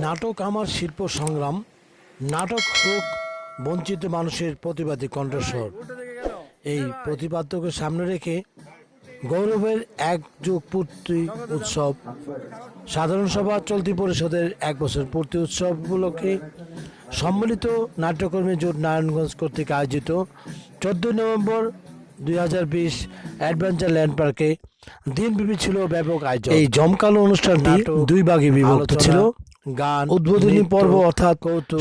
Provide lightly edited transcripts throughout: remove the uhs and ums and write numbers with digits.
নাটক আমার শিল্প সংগ্রাম, নাটক হোক বঞ্চিত মানুষের প্রতিবাদী কণ্ঠস্বর। এই প্রতিপাদ্যকে সামনে রেখে গৌরবের এক যুগ পূর্তি উৎসব সাধারণ সভা চলতি পরিষদের 1 বছর পূর্তি উৎসব উপলক্ষে সম্মিলিত নাট্যকর্মী জোট নারায়ণগঞ্জ কর্তৃক আয়োজিত 14 নভেম্বর 2020 অ্যাডভেঞ্চার ল্যান্ড পার্কে দিনব্যাপী ছিল ব্যাপক আয়োজন। এই জমকালো অনুষ্ঠানটি 2 ভাগে বিভক্ত ছিল। গান, উদ্বোধনী পর্ব অর্থাৎ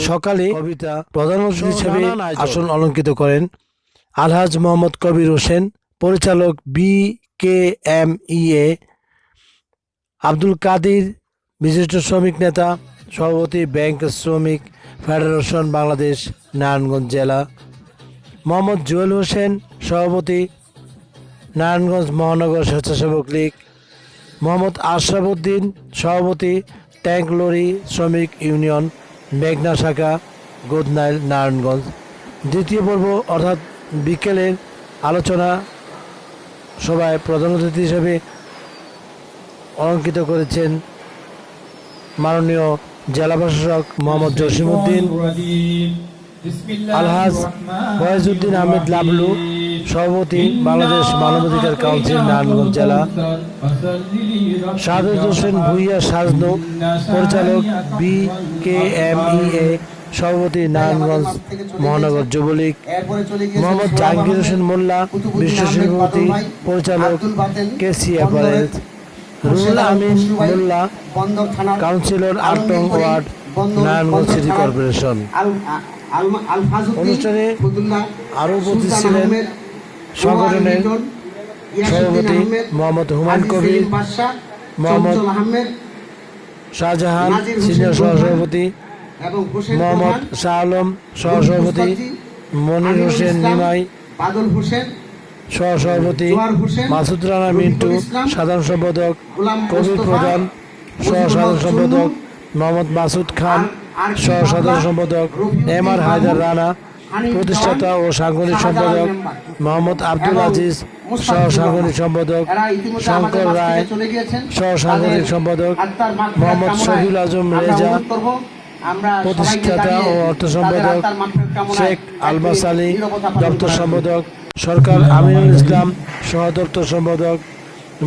সকালে কবিতা প্রধান অতিথি হিসেবে আসন অলঙ্কৃত করেন আলহাজ মোহাম্মদ কবির হোসেন, পরিচালক BKMEA আব্দুল কাদির, বিশিষ্ট শ্রমিক নেতা, সভাপতি ব্যাংক শ্রমিক ফেডারেশন বাংলাদেশ নারায়ণগঞ্জ জেলা, মোহাম্মদ জুয়েল হোসেন, সভাপতি নারায়ণগঞ্জ মহানগর স্বেচ্ছাসেবক লীগ, মোহাম্মদ আশরাফ উদ্দিন, সভাপতি ট্যাঙ্ক লরি শ্রমিক ইউনিয়ন মেঘনা শাখা গোদনাইল নারায়ণগঞ্জ। দ্বিতীয় পর্ব অর্থাৎ বিকেলের আলোচনা সভায় প্রধান অতিথি হিসেবে অলঙ্কৃত করেছেন মাননীয় জেলা প্রশাসক মোহাম্মদ জসিমউদ্দিন, আলহাজ ফয়েজউদ্দিন আহমেদ লাবলু, সভাপতি বাংলাদেশ মানবাধিকার কাউন্সিল নারায়ণগঞ্জ জেলা, সাদত হোসেন ভুইয়া সাজনু, পরিচালক BKMEA সভাপতি নারায়ণগঞ্জ মহানগর যুবলীগ, মোহাম্মদ জাহাঙ্গীর হোসেন মোল্লা, বিশ্ব সভাপতি পরিচালক KC apparels, Ruhul Amin Molla, councillor 8 নং ওয়ার্ড নারায়ণগঞ্জ সিটি কর্পোরেশন। অনুষ্ঠানে আরও উপস্থিত ছিলেন সংগঠনের সভাপতি মোহাম্মদ হুমায়ুন কবির, মোহাম্মদ শাহজাহান সিনিয়র সহসভাপতি, মোহাম্মদ শাহ আলম সহসভাপতি, মনির হোসেন নিমাই সহসভাপতি, মাসুদ রানা মিন্টু সাধারণ সম্পাদক, কবির প্রধান সহসাধারণ সম্পাদক, মোহাম্মদ মাসুদ খান সহসাধারণ সম্পাদক, MR হায়দার রানা প্রতিষ্ঠাতা ও সাংগঠনিক সম্পাদক, মোহাম্মদ আব্দুল আজিজ সহসাংগঠনিক সম্পাদক, শঙ্কর রায় সহসাংগঠনিক সম্পাদক, মোহাম্মদ শফিউল আজম রেজা প্রতিষ্ঠাতা ও অর্থ সম্পাদক, শেখ আলবাস আলী দপ্তর সম্পাদক, সরকার আমিনুল ইসলাম সহ দপ্তর সম্পাদক,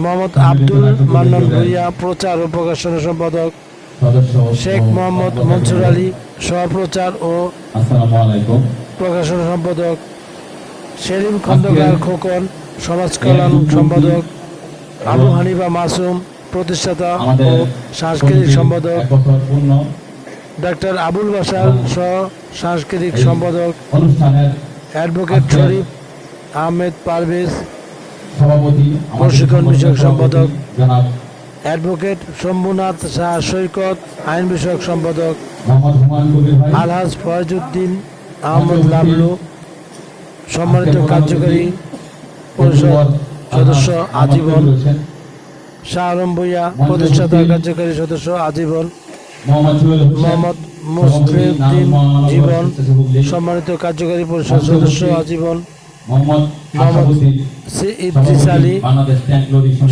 মোহাম্মদ আব্দুল মান্নান ভুইয়া প্রচার ও প্রকাশনা সম্পাদক, শেখ মোহাম্মদ মনসুর আলী সহপ্রচার ও প্রকাশনা সম্পাদক, সেলিম খন্দকার খোকন সমাজ কল্যাণ সম্পাদক, আবু হানিফা মাসুম প্রতিষ্ঠাতা ও সাংস্কৃতিক সম্পাদক, ডাক্তার আবুল বাশার সহ সাংস্কৃতিক সম্পাদক, অ্যাডভোকেট শরীফ আহমেদ পারভেজ প্রশিক্ষণ বিষয়ক সম্পাদক, অ্যাডভোকেট শম্ভুনাথ শাহ সৈকত আইন বিষয়ক সম্পাদক, আলহাজ ফয়েজউদ্দিন আহমদ লাবলু সম্মানিত কার্যকারী পরিষদ সদস্য আজীবন, শাহ আলম ভুইয়া প্রতিষ্ঠাতা কার্যকারী সদস্য আজীবন, মোহাম্মদ মুসলিউদ্দিন জীবন সম্মানিত কার্যকারী পরিষদ সদস্য আজীবন, মোহাম্মদ ইদ্রিস আলী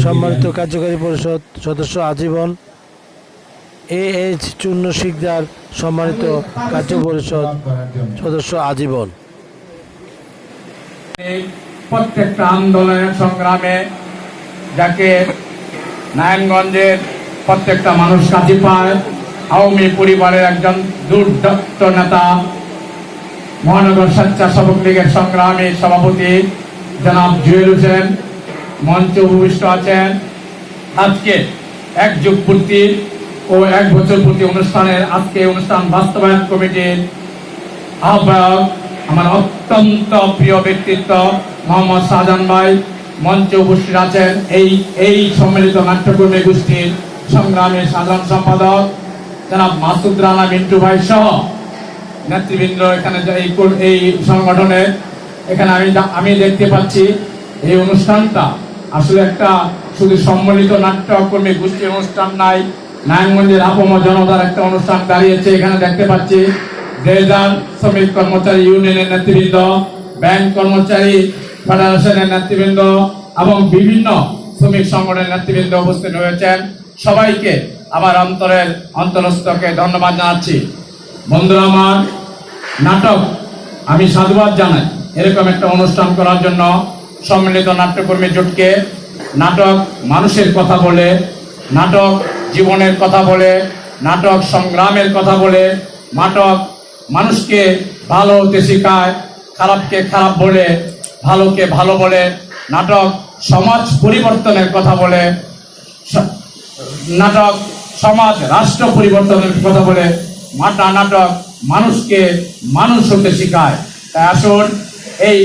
সম্মানিত কার্যকারী পরিষদ সদস্য আজীবন, AH চূর্ণ শিকদার সম্মানিত কার্য পরিষদ সদস্য আজীবন। প্রত্যেকটা আন্দোলনের সংগ্রামে যাকে নারায়ণগঞ্জের প্রত্যেকটা মানুষ কাছে পায়, আওয়ামী পরিবারের একজন দুর্দত্ত নেতা, মহানগর স্বেচ্ছাসেবক লীগের সংগ্রামী সভাপতি জনাব জুয়েল হোসেন মঞ্চে উপবিষ্ট আছেন। আজকে 1 যুগ পূর্তি ও 1 বছর পূর্তি অনুষ্ঠানের আজকে অনুষ্ঠান বাস্তবায়ন কমিটির আহ্বায়ক আমার অত্যন্ত প্রিয় ব্যক্তিত্ব মোহাম্মদ শাহজাহান ভাই মঞ্চে উপস্থিত আছেন। এই সম্মিলিত নাট্যকর্মী গোষ্ঠীর সংগ্রামী সাধারণ সম্পাদক জনাব মাসুদ রানা মিন্টু ভাই সহ নেতৃবৃন্দ এখানে এই সংগঠনে এখানে আমি দেখতে পাচ্ছি এই অনুষ্ঠানটা আসলে একটা শুধু সম্মিলিত নাট্যকর্মী গোষ্ঠীর অনুষ্ঠান নাই, নারায়ণগঞ্জের আপম জনতার একটা অনুষ্ঠান দাঁড়িয়েছে। এখানে দেখতে পাচ্ছি ড্রেজার শ্রমিক কর্মচারী ইউনিয়নের নেতৃবৃন্দ, ব্যাংক কর্মচারী ফেডারেশনের নেতৃবৃন্দ এবং বিভিন্ন শ্রমিক সংগঠনের নেতৃবৃন্দ উপস্থিত হয়েছেন। সবাইকে আমার অন্তরস্থকে ধন্যবাদ জানাচ্ছি। বন্ধুরা আমার, নাটক আমি সাধুবাদ জানাই এরকম একটা অনুষ্ঠান করার জন্য সম্মিলিত নাট্যকর্মী জোটকে। নাটক মানুষের কথা বলে, নাটক জীবনের কথা বলে, নাটক সংগ্রামের কথা বলে, নাটক মানুষকে ভালো হতে শেখায়, খারাপকে খারাপ বলে, ভালোকে ভালো বলে, নাটক সমাজ পরিবর্তনের কথা বলে, নাটক সমাজ রাষ্ট্র পরিবর্তনের কথা বলে, নাটক মানুষকে মানুষ হতে শেখায়। তাই আসুন, এই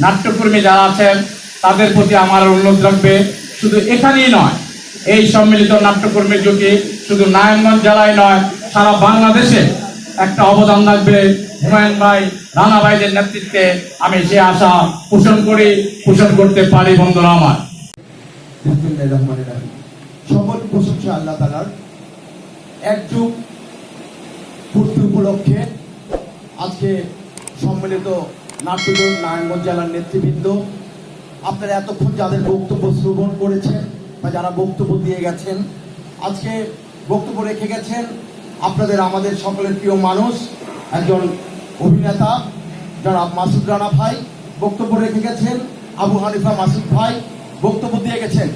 নাট্যকর্মী যারা আছেন তাদের প্রতি আমার অনুরোধ রাখবে, শুধু এখানেই নয়, এই সম্মিলিত নাট্যকর্মী জোটে শুধু নারায়ণগঞ্জ জেলায় নয়, সারা বাংলাদেশে একটা অবদান রাখবে। হুমায়ুন ভাই, রানা ভাইদের নেতৃত্বে আমি সে আশা পোষণ করতে পারি। বন্ধুরা আমার, সকল প্রশংসা আল্লাহ তাআলার। এক যুগ পূর্তি উপলক্ষে আজকে সম্মিলিত নাট্যজোট নারায়ণগঞ্জ জেলার নেতৃবৃন্দ, আপনারা এতক্ষণ যাদের বক্তব্য শ্রবণ করেছেন বা যারা বক্তব্য দিয়ে গেছেন, আজকে বক্তব্য রেখে গেছেন আপনাদের আমাদের সকলের প্রিয় মানুষ, একজন অভিনেতা যারা মাসুদ রানা ভাই বক্তব্য রেখে গেছেন, আবু হানিফা মাসুদ ভাই বক্তব্য দিয়ে গেছেন,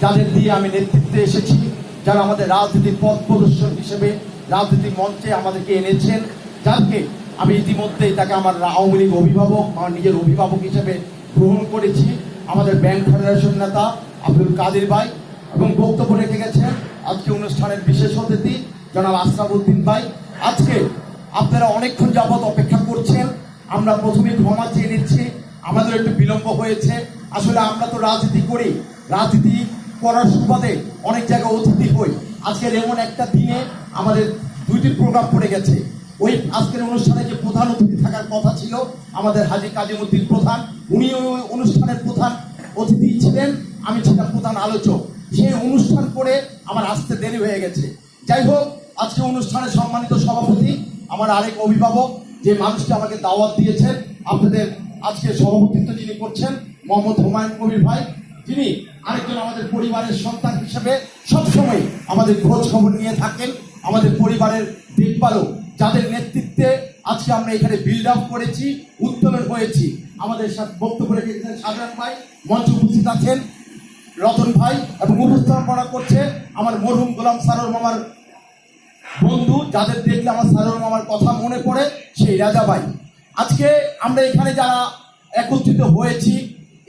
যাদের দিয়ে আমি নেতৃত্বে এসেছি, যারা আমাদের রাজনীতির পথ প্রদর্শন হিসেবে রাজনীতির মঞ্চে আমাদেরকে এনেছেন, যাকে আমি ইতিমধ্যেই তাকে আমার আওয়ামী লীগ অভিভাবক, আমার নিজের অভিভাবক হিসেবে গ্রহণ করেছি, আমাদের ব্যাংক ফেডারেশন নেতা আব্দুল কাদের ভাই, এবং বক্তব্য রেখে গেছেন আজকে অনুষ্ঠানের বিশেষ অতিথি জনাব আশরাফুদ্দিন ভাই। আজকে আপনারা অনেকক্ষণ যাবৎ অপেক্ষা করছেন, আমরা প্রথমে ক্ষমা চেয়ে নিচ্ছি, আমাদের একটু বিলম্ব হয়েছে। আসলে আমরা তো রাজনীতি করি, রাজনীতি করার সুবাদে অনেক জায়গায় অতিথি হই। আজকের এমন একটা দিনে আমাদের দুইটি প্রোগ্রাম পড়ে গেছে। ওই আজকের অনুষ্ঠানে যে প্রধান অতিথি থাকার কথা ছিল আমাদের হাজী কাজিমউদ্দিন প্রধান, উনি ওই অনুষ্ঠানের প্রধান অতিথি ছিলেন, আমি ছিলাম প্রধান আলোচক। সেই অনুষ্ঠান করে আমার আসতে দেরি হয়ে গেছে। যাই হোক, আজকে অনুষ্ঠানে সম্মানিত সভাপতি, আমার আরেক অভিভাবক, যে মানুষটি আমাকে দাওয়াত দিয়েছেন, আপনাদের আজকে সভাপতিত্ব যিনি করছেন মোহাম্মদ হুমায়ুন কবির ভাই, যিনি আরেকজন আমাদের পরিবারের সন্তান হিসেবে সবসময় আমাদের খোঁজ খবর নিয়ে থাকেন, আমাদের পরিবারের দেখভালও, যাদের নেতৃত্বে আজকে আমরা এখানে বিল্ড আপ করেছি, উত্তোলন হয়েছি। আমাদের সাথে বক্তব্য রেখেছেন সাধারণ ভাই, মঞ্চে উপস্থিত আছেন রতন ভাই, এবং উপস্থাপনা করছে আমার মরহুম গোলাম সারোর মামার বন্ধু, যাদের দেখলে আমার সারোর মামার কথা মনে পড়ে, সেই রাজা ভাই। আজকে আমরা এখানে যারা একত্রিত হয়েছি,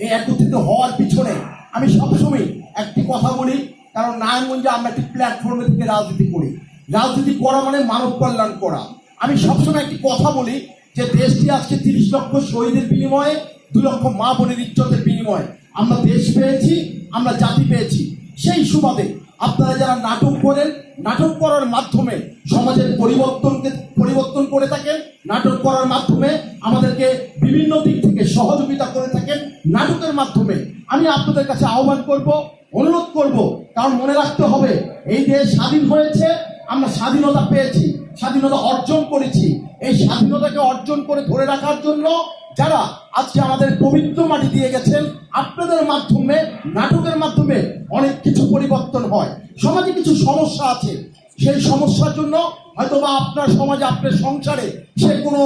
এই একত্রিত হওয়ার পিছনে আমি সবসময় একটি কথা বলি, কারণ নারায়ণগঞ্জে আমরা একটি প্ল্যাটফর্মে থেকে রাজনীতি করি। রাজনীতি করা মানে মানব কল্যাণ করা। আমি সবসময় একটি কথা বলি যে দেশটি আজকে 30 লক্ষ শহীদের বিনিময়ে, 2 লক্ষ মা বোনের ইজ্জতের বিনিময়ে আমরা দেশ পেয়েছি, আমরা জাতি পেয়েছি। সেই সুবাদে আপনারা যারা নাটক করেন, নাটক করার মাধ্যমে সমাজের পরিবর্তন করে থাকেন, নাটক করার মাধ্যমে আমাদেরকে বিভিন্ন দিক থেকে সহযোগিতা করে থাকেন, নাটকের মাধ্যমে আমি আপনাদের কাছে আহ্বান করব, অনুরোধ করব, কারণ মনে রাখতে হবে এই দেশ স্বাধীন হয়েছে, আমরা স্বাধীনতা পেয়েছি, স্বাধীনতা অর্জন করেছি। এই স্বাধীনতাকে অর্জন করে ধরে রাখার জন্য যারা আজকে আমাদের পবিত্র মাটি দিয়ে গেছেন, আপনাদের মাধ্যমে, নাটকের মাধ্যমে অনেক কিছু পরিবর্তন হয়। সমাজে কিছু সমস্যা আছে, সেই সমস্যার জন্য হয়তোবা আপনার সমাজে, আপনার সংসারে সে কোনো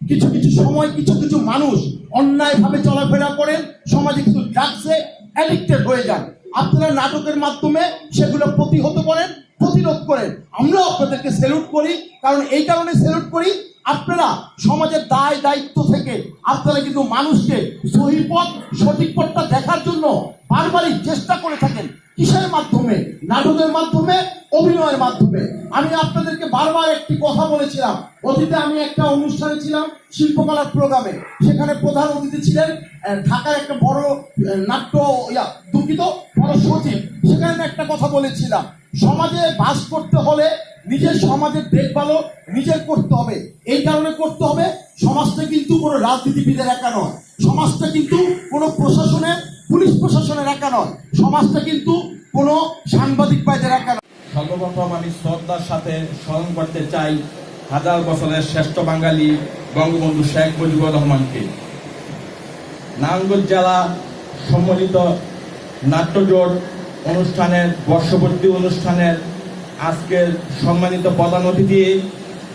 কিছু সময় কিছু মানুষ অন্যায়ভাবে চলাফেরা করেন, সমাজে কিছু ড্রাগসে অ্যাডিক্টেড হয়ে যান। আপনারা নাটকের মাধ্যমে সেগুলো প্রতিহত করেন, প্রতিরোধ করেন। আমরাও আপনাদেরকে স্যালুট করি, কারণ এই কারণে স্যালুট করি, আপনারা সমাজের দায় দায়িত্ব থেকে আপনারা কিন্তু মানুষকে সহি পথ, সঠিক পথটা দেখার জন্য বারবারই চেষ্টা করে থাকেন। কিসের মাধ্যমে? নাটকের মাধ্যমে, অভিনয়ের মাধ্যমে। আমি আপনাদেরকে বারবার একটি কথা বলেছিলাম, অতীতে আমি একটা অনুষ্ঠানে ছিলাম, শিল্পকলার প্রোগ্রামে, সেখানে প্রধান অতিথি ছিলেন ঢাকার একটা বড় নাট্য বড় সচিব। সেখানে একটা কথা বলেছিলাম, সমাজে বাস করতে হলে নিজের সমাজের দেখভালও নিজের করতে হবে। এই কারণে করতে হবে, সমাজটা কিন্তু কোনো রাজনীতিবিদের একা নয়, সমাজটা কিন্তু কোনো প্রশাসনের, পুলিশ প্রশাসনের একা নয়, সমাজটা কিন্তু কোনো সাংবাদিক ভাইদের একা নয়। সর্বপ্রথম আমি শ্রদ্ধার সাথে স্মরণ করতে চাই হাজার বছরের শ্রেষ্ঠ বাঙালি বঙ্গবন্ধু শেখ মুজিবুর রহমানকে। নারায়ণগঞ্জ জেলা সম্মিলিত নাট্যজোট অনুষ্ঠানের বর্ষপূর্তি অনুষ্ঠানের আজকের সম্মানিত প্রধান অতিথি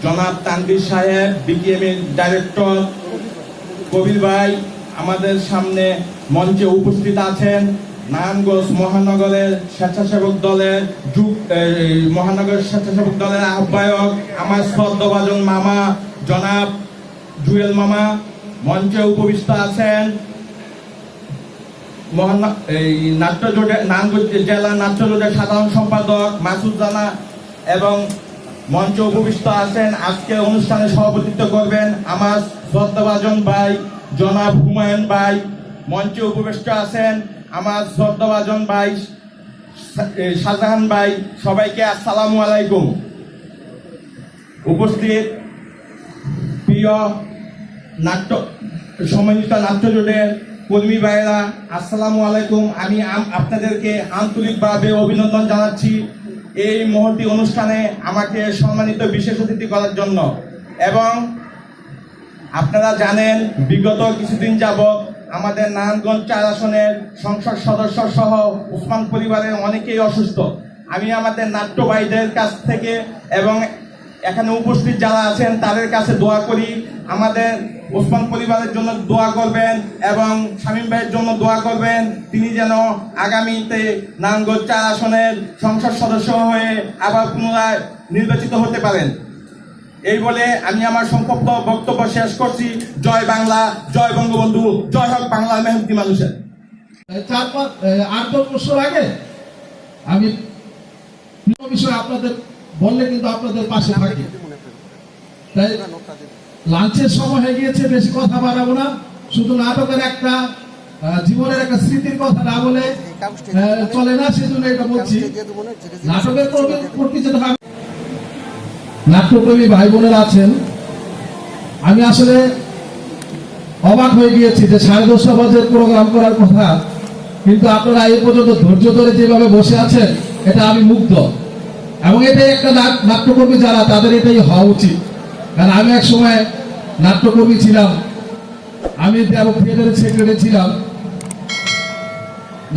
জনাব তানভীর সাহেব, বিকেএমের ডাইরেক্টর কবির ভাই আমাদের সামনে মঞ্চে উপস্থিত আছেন। নারায়ণগঞ্জ মহানগরের স্বেচ্ছাসেবক দলের আহ্বায়ক আমার শ্রদ্ধাভাজন মামা জনাব জুয়েল মামা মঞ্চে উপবিষ্ট আছেন। নারায়ণগঞ্জ জেলা নাট্যজোটের সাধারণ সম্পাদক মাসুদ রানা এবং মঞ্চে উপবিষ্ট আছেন। আজকের অনুষ্ঠানে সভাপতিত্ব করবেন আমার শ্রদ্ধাভাজন ভাই জনাব হুমায়ুন ভাই। মঞ্চে উপবিষ্ট আছেন আমার শ্রদ্ধাভাজন ভাই শাহজাহান ভাই। সবাইকে আসসালামু আলাইকুম। উপস্থিত প্রিয় সম্মানিত নাট্যজোটের কর্মী ভাইয়েরা, আসসালামু আলাইকুম। আমি আপনাদেরকে আন্তরিকভাবে অভিনন্দন জানাচ্ছি এই মহতী অনুষ্ঠানে আমাকে সম্মানিত বিশেষ অতিথি করার জন্য। এবং আপনারা জানেন বিগত কিছুদিন যাবৎ আমাদের নারায়ণগঞ্জ 4 আসনের সংসদ সদস্য সহ ওসমান পরিবারের অনেকেই অসুস্থ। আমি আমাদের নাট্য ভাইদের কাছ থেকে এবং এখানে উপস্থিত যারা আছেন তাদের কাছে দোয়া করি, আমাদের ওসমান পরিবারের জন্য দোয়া করবেন এবং শামীম ভাইয়ের জন্য দোয়া করবেন, তিনি যেন আগামীতে নারায়ণগঞ্জ 4 আসনের সংসদ সদস্য হয়ে আবার পুনরায় নির্বাচিত হতে পারেন। এই বলে আমি আমার সংক্ষিপ্ত বক্তব্য শেষ করছি। জয় বাংলা, জয় বঙ্গবন্ধু, জয় হোক বাংলার মেহনতি মানুষের। 8-10 বছর আগে আমি বিষয় আপনাদের বললে কিন্তু আপনাদের পাশে থাকি। তাই লাঞ্চের সময় হয়ে গিয়েছে, বেশি কথা বাড়াবো না। শুধু নাটকের একটা জীবনের একটা স্মৃতির কথা না বলে চলে না, সেজন্য এটা বলছি। নাটকের প্রতি যেটা নাট্যপ্রেমী ভাই বোনেরা আছেন, আমি আসলে অবাক হয়ে গিয়েছি যে 10:30 বাজে প্রোগ্রাম করার কথা, কিন্তু আপনারা এই পর্যন্ত ধৈর্য ধরে যেভাবে বসে আছেন, এটা আমি মুগ্ধ। এবং এটাই একটা নাট্যকর্মী যারা, তাদের এটাই হওয়া উচিত। কারণ আমি এক সময় নাট্যকর্মী ছিলাম, আমি থিয়েটারের সেক্রেটারি ছিলাম।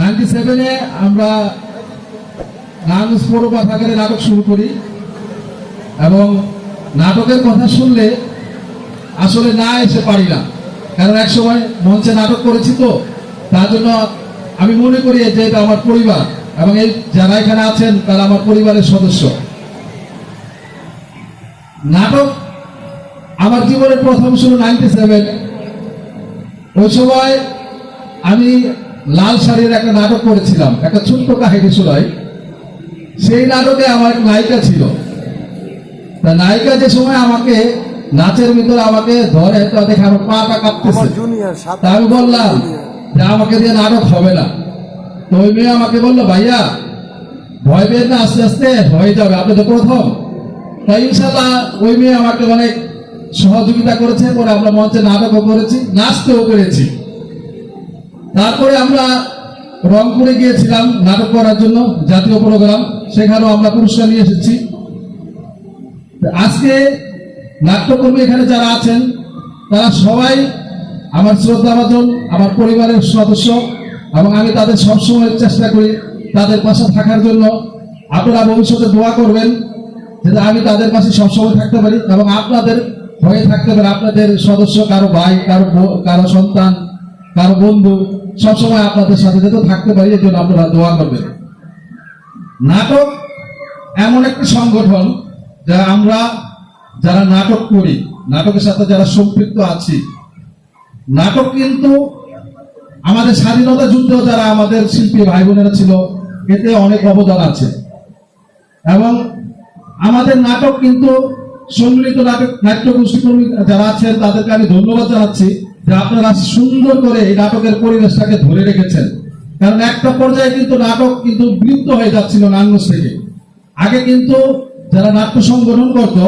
97-এ আমরা নারায়ণগঞ্জ পৌর পাঠাগারে নাটক শুরু করি এবং নাটকের কথা শুনলে আসলে না এসে পারি না, কারণ এক সময় মঞ্চে নাটক করেছি, তো তার জন্য আমি মনে করি যে এটা আমার পরিবার এবং এই যারা এখানে আছেন তারা আমার পরিবারের সদস্য। নাটক আমার জীবনের প্রথম শুরু 97। ওই সময় আমি লাল শাড়ির একটা নাটক করেছিলাম, একটা ছোট্ট কাহিনী শোনাই। সেই নাটকে আমার নায়িকা ছিল। তা নায়িকা যে সময় আমাকে নাচের ভিতরে আমাকে ধরে, তা দেখে আমার পাটা কাঁপতেছে। তা আমি বললাম যে আমাকে দিয়ে নাটক হবে না। তো ওই মেয়ে আমাকে বললো, ভাইয়া ভয় পেয়ে না, আস্তে আস্তে হয়ে যাবে, আপনি তো প্রথম। তাই ইনশাল্লাহ ওই মেয়ে আমাকে অনেক সহযোগিতা করেছে। পরে আমরা মঞ্চে নাটকও করেছি, নাচতেও পেরেছি। তারপরে আমরা রংপুরে গিয়েছিলাম নাটক করার জন্য, জাতীয় প্রোগ্রাম, সেখানেও আমরা পুরস্কার নিয়ে এসেছি। আজকে নাট্যকর্মী এখানে যারা আছেন তারা সবাই আমার শ্রদ্ধাভাজন, আমার পরিবারের সদস্য, এবং আমি তাদের সবসময় চেষ্টা করি তাদের পাশে থাকার জন্য। আপনারা ভবিষ্যতে দোয়া করবেন যাতে আমি তাদের পাশে সবসময় থাকতে পারি এবং আপনাদের হয়ে থাকতে পারে। আপনাদের সদস্য, কারো ভাই, কারো সন্তান, কারো বন্ধু, সবসময় আপনাদের সাথে যাতে থাকতে পারি, এর জন্য আপনারা দোয়া করবেন। নাটক এমন একটি সংগঠন যা আমরা যারা নাটক করি, নাটকের সাথে যারা সম্পৃক্ত আছি, নাটক কিন্তু আমাদের স্বাধীনতা যুদ্ধ যারা আমাদের শিল্পী ভাই বোনেরা ছিল, এতে অনেক অবদান আছে। এবং আমাদের নাটক কিন্তু সম্মিলিত নাট্যগোষ্ঠী কর্মী যারা আছেন তাদেরকে আমি ধন্যবাদ জানাচ্ছি যে আপনারা সুন্দর করে এই নাটকের পরিবেশটাকে ধরে রেখেছেন। কারণ একটা পর্যায়ে কিন্তু নাটক কিন্তু বিলুপ্ত হয়ে যাচ্ছিল নারায়ণগঞ্জ থেকে। আগে কিন্তু যারা নাট্য সংগঠন করতো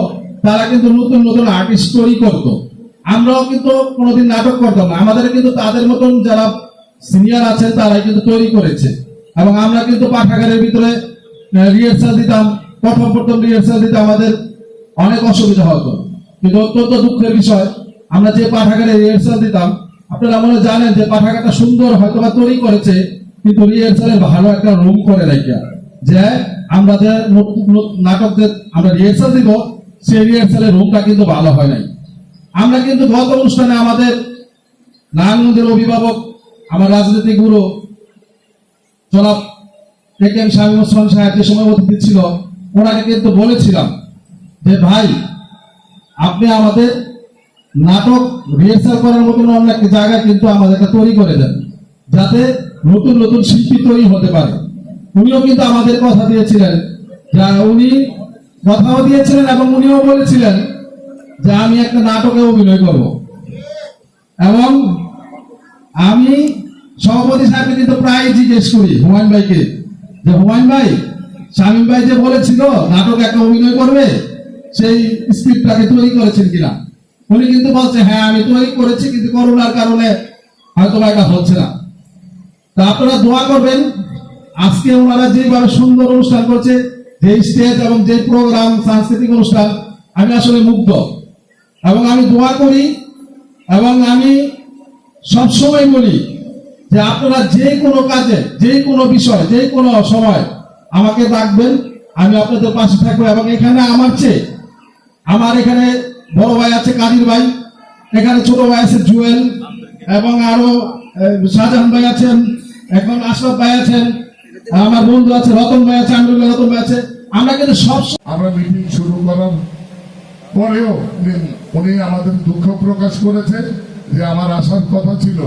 তারা কিন্তু নতুন নতুন আর্টিস্ট তৈরি করতো, আমরাও কিন্তু কোনোদিন নাটক করতাম না। আমাদের কিন্তু তাদের মতন যারা সিনিয়র আছেন তারাই কিন্তু তৈরি করেছে। এবং আমরা কিন্তু পাঠাগারের ভিতরে রিহার্সাল দিতাম, প্রথম রিহার্সাল দিতে আমাদের অনেক অসুবিধা হতো। কিন্তু অত্যন্ত দুঃখের বিষয়, আমরা যে পাঠাগারে রিহার্সাল দিতাম, আপনারা মনে জানেন যে পাঠাগারটা সুন্দর হয়তো বা তৈরি করেছে, কিন্তু রিহার্সালের ভালো একটা রুম করে রাখিয়া যে আমরা যে নাটকদের আমরা রিহার্সাল দিব সেই রিহার্সালের রুমটা কিন্তু ভালো হয় নাই। আমরা কিন্তু গত অনুষ্ঠানে আমাদের নারায়ণগঞ্জের অভিভাবক আমার রাজনৈতিক গুরু জনাব টেকেন শামীম ওসমান সাহেব যে সময় অতিথি ছিল, ওনাকে কিন্তু বলেছিলাম যে ভাই আপনি আমাদের নাটক রিহার্সাল করার মতন অন্য একটা জায়গা কিন্তু আমাদেরকে তৈরি করে দেন, যাতে নতুন নতুন শিল্পী তৈরি হতে পারে। উনিও কিন্তু আমাদের কথা দিয়েছিলেন, যা উনি কথাও দিয়েছিলেন এবং উনিও বলেছিলেন যে আমি একটা নাটকে অভিনয় করব। এবং আমি সভাপতি সাহেবকে কিন্তু প্রায় জিজ্ঞেস করি হুমায়ুন ভাইকে যে হুমায়ুন ভাই, শামীম ভাই যে বলেছিল নাটক একটা অভিনয় করবে, সেই স্ক্রিপ্টটাকে তৈরি করেছেন কিনা। উনি কিন্তু বলছে হ্যাঁ আমি তৈরি করেছি, কিন্তু করোনার কারণে হয়তো এটা হচ্ছে না। তা আপনারা দোয়া করবেন। আজকে ওনারা যেভাবে সুন্দর অনুষ্ঠান করছে, যে স্টেজ এবং যে প্রোগ্রাম সাংস্কৃতিক অনুষ্ঠান, আমি আসলে মুগ্ধ। এবং আমি দোয়া করি এবং আমি সবসময় বলি যে আপনারা যে কোনো কাজে, যে কোনো বিষয়, যে কোনো সময় আমাকে ডাকবেন, আমি আপনাদের পাশে থাকবো। এবং এখানে আমার এখানে বড় ভাই আছে কাদির ভাই, এখানে ছোট ভাই আছে জুয়েল, এবং আরো শাহজাহান ভাই আছেন, এখন আশরাফ ভাই আছেন, আমার বন্ধু আছে রতন ভাই আছে, আমিরুল্লাহ রতন ভাই আছে। আমরা কিন্তু সব আমরা মিটিং শুরু করার পরেও উনি আমাদের দুঃখ প্রকাশ করেছে যে আমার আসার কথা ছিল,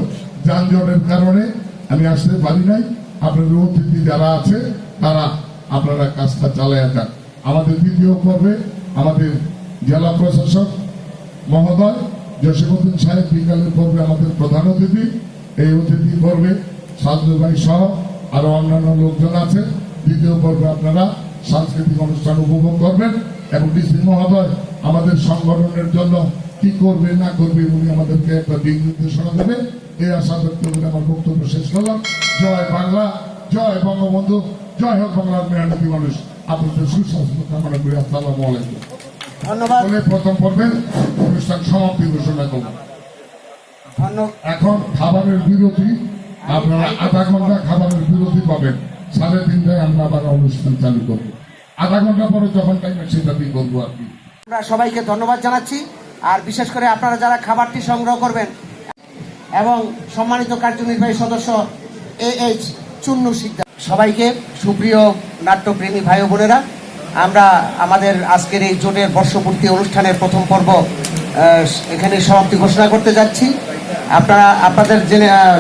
যানজটের কারণে আমি আসতে পারি নাই। আপনাদের অতিথি যারা আছে তারা আপনারা কাজটা চালিয়ে যান। আমাদের দ্বিতীয় পর্বে আমাদের জেলা প্রশাসক মহোদয় জসীমউদ্দিন সাহেব বিকালের পর্বে আমাদের প্রধান অতিথি। এই অতিথি পর্বে সাজু ভাই সহ আরো অন্যান্য লোকজন আছে। দ্বিতীয় পর্বে আপনারা সাংস্কৃতিক অনুষ্ঠান উপভোগ করবেন এবং ডিসি মহোদয় আমাদের সংগঠনের জন্য কি করবে না করবে উনি আমাদেরকে একটা দিক নির্দেশনা দেবে। এই আশা ব্যক্ত করে আমার বক্তব্য শেষ করলাম। জয় বাংলা, জয় বঙ্গবন্ধু, জয় হোক বাংলার মেহনতি মানুষ। আপনাদের সুস্বাস্থ্য কামনা করি। আসসালামু আলাইকুম। ধন্যবাদ। প্রথম পর্বের অনুষ্ঠান সমাপ্তি ঘোষণা করব। এখন খাবারের বিরতি, আপনারা আধা ঘন্টা খাবারের বিরতি পাবেন। 3:30টায় আমরা আবার অনুষ্ঠান চালু করবো। আধা ঘন্টা পরে যখন টাইম সেটাতেই করবো আর কি। আমরা সবাইকে ধন্যবাদ জানাচ্ছি। আর বিশেষ করে আপনারা যারা খাবারটি সংগ্রহ করবেন এবং সম্মানিত কার্যনির্বাহী সদস্য AH চুন্নু সিকদার, সবাইকে সুপ্রিয় নাট্যপ্রেমী ভাই ও বোনেরা, আমরা আমাদের আজকের এই জোটের বর্ষপূর্তি অনুষ্ঠানের প্রথম পর্ব এখানে সমাপ্তি ঘোষণা করতে যাচ্ছি। আপনাদের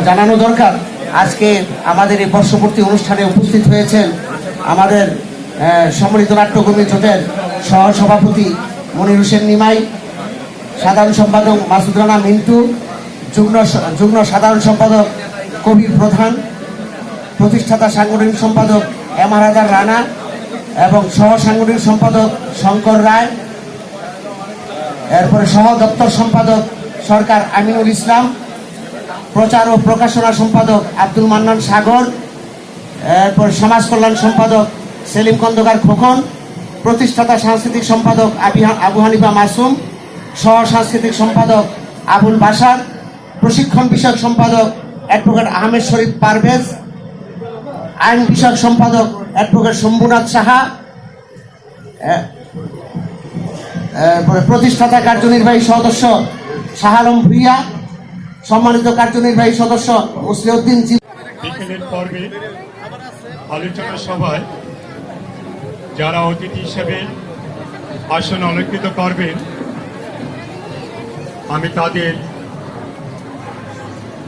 জানানো দরকার, আজকে আমাদের এই বর্ষপূর্তি অনুষ্ঠানে উপস্থিত হয়েছেন আমাদের সম্মিলিত নাট্যকর্মী জোটের সহসভাপতি মনির হোসেন নিমাই, সাধারণ সম্পাদক মাসুদ রানা মিন্টু, যুগ্ম সাধারণ সম্পাদক কবির প্রধান, প্রতিষ্ঠাতা সাংগঠনিক সম্পাদক এমআর হায়দার রানা এবং সহ সাংগঠনিক সম্পাদক শঙ্কর রায়, এরপরে সহ দপ্তর সম্পাদক সরকার আমিনুল ইসলাম, প্রচার ও প্রকাশনা সম্পাদক আব্দুল মান্নান সাগর, এরপর সমাজ কল্যাণ সম্পাদক সেলিম খন্দকার খোকন, প্রতিষ্ঠাতা সাংস্কৃতিক সম্পাদক আবু হানিফা মাসুম, সহ সাংস্কৃতিক সম্পাদক আবুল বাশার, প্রশিক্ষণ বিষয়ক সম্পাদক অ্যাডভোকেট আহমেদ শরীফ পারভেজ, আইন বিষয়ক সম্পাদক অ্যাডভোকেট শম্ভুনাথ সাহা, প্রতিষ্ঠাতা কার্যনির্বাহী সদস্য শাহ আলম ভুইয়া, সম্মানিত কার্যনির্বাহী সদস্য মুসলিউদ্দিন। বিকেলের পর্বে আলোচনা সভায় যারা অতিথি হিসেবে আসন অলঙ্কৃত করবেন, আমি তাদের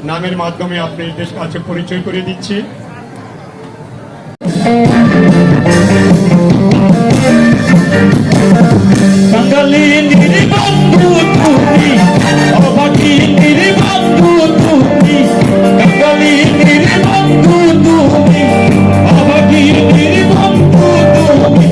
নামের মাধ্যমে আপনাদের কাছে পরিচয় করে দিচ্ছি। বাঙালি নির্বন্ধু তুমি, অবাকি নির্বন্ধু তুমি, বাঙালি নির্বন্ধু তুমি, অবাকি নির্বন্ধু তুমি,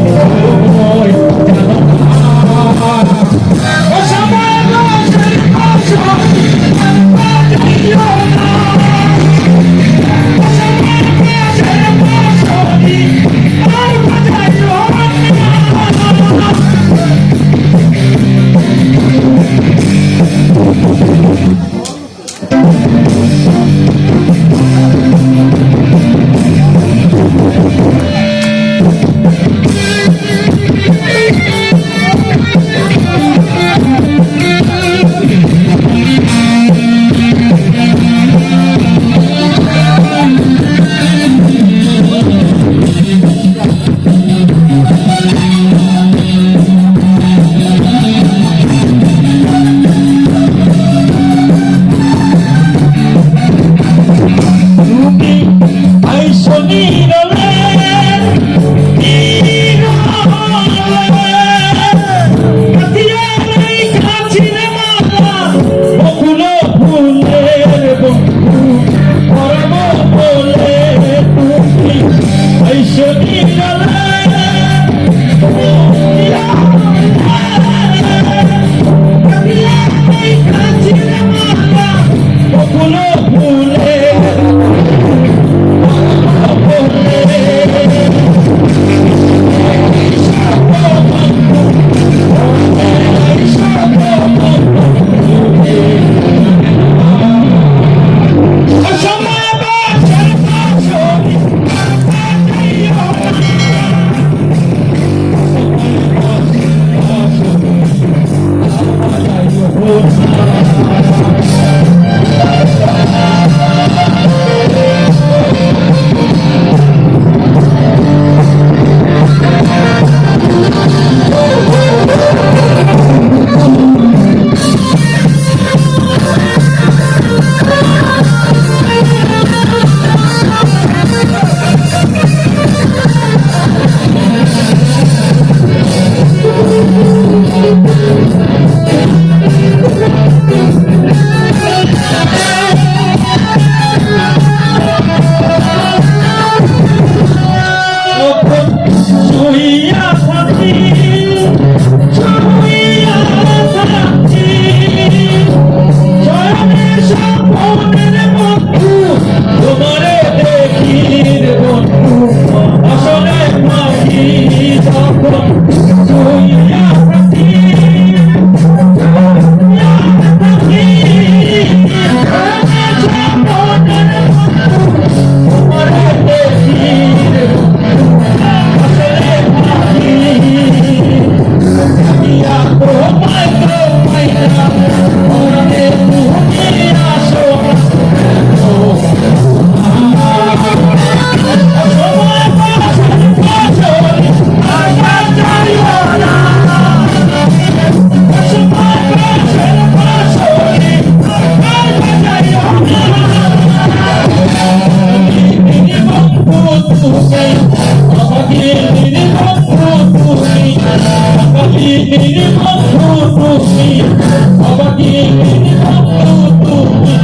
বন্ধু তুমি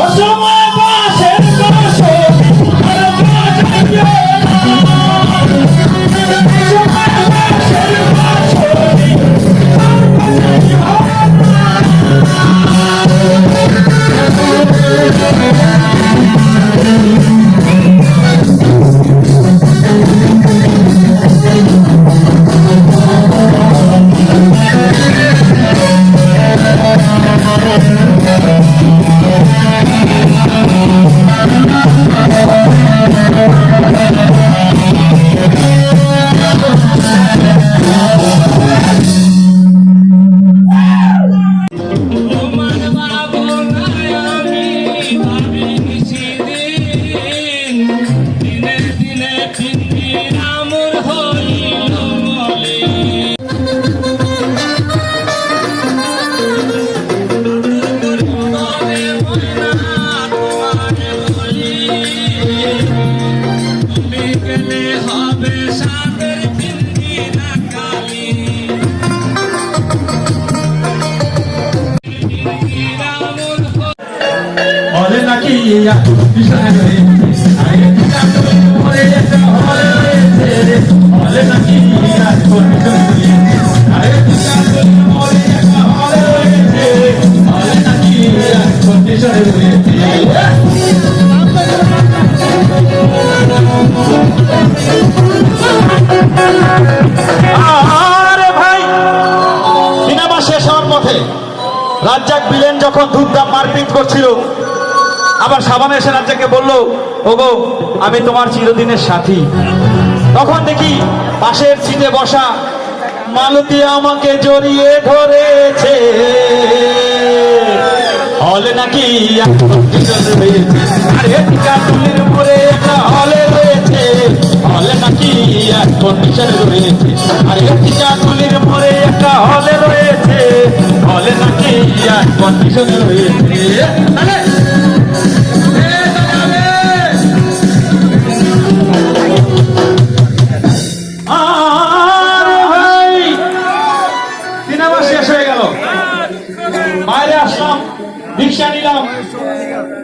অসময় বাসের বাসর আর বাজাইও হলে নাকি হলে নাকি আরে ভাই সিনেমা শেষ হওয়ার পথে রাজ্জাক বিলেন যখন ধূপধাপ মারপিট করছিল, আবার সাবান এসে রাজ্জাককে বললো, ওগো আমি তোমার চিরদিনের সাথী। তখন দেখি পাশের সিটে বসা মালতী আমাকে জড়িয়ে ধরেছে। হলে নাকি আরে টিকাটুলির উপরে একটা হলে রয়েছে, হলে নাকি এক কন্ডিশন রয়েছে। আরে টিকাটুলির উপরে একটা হলে রয়েছে, হলে নাকি এক কন্ডিশন রয়েছে। আরে ভাই সিনেমা শেষ হয়ে গেল, বাইরে আসলাম, রিক্সা নিলাম,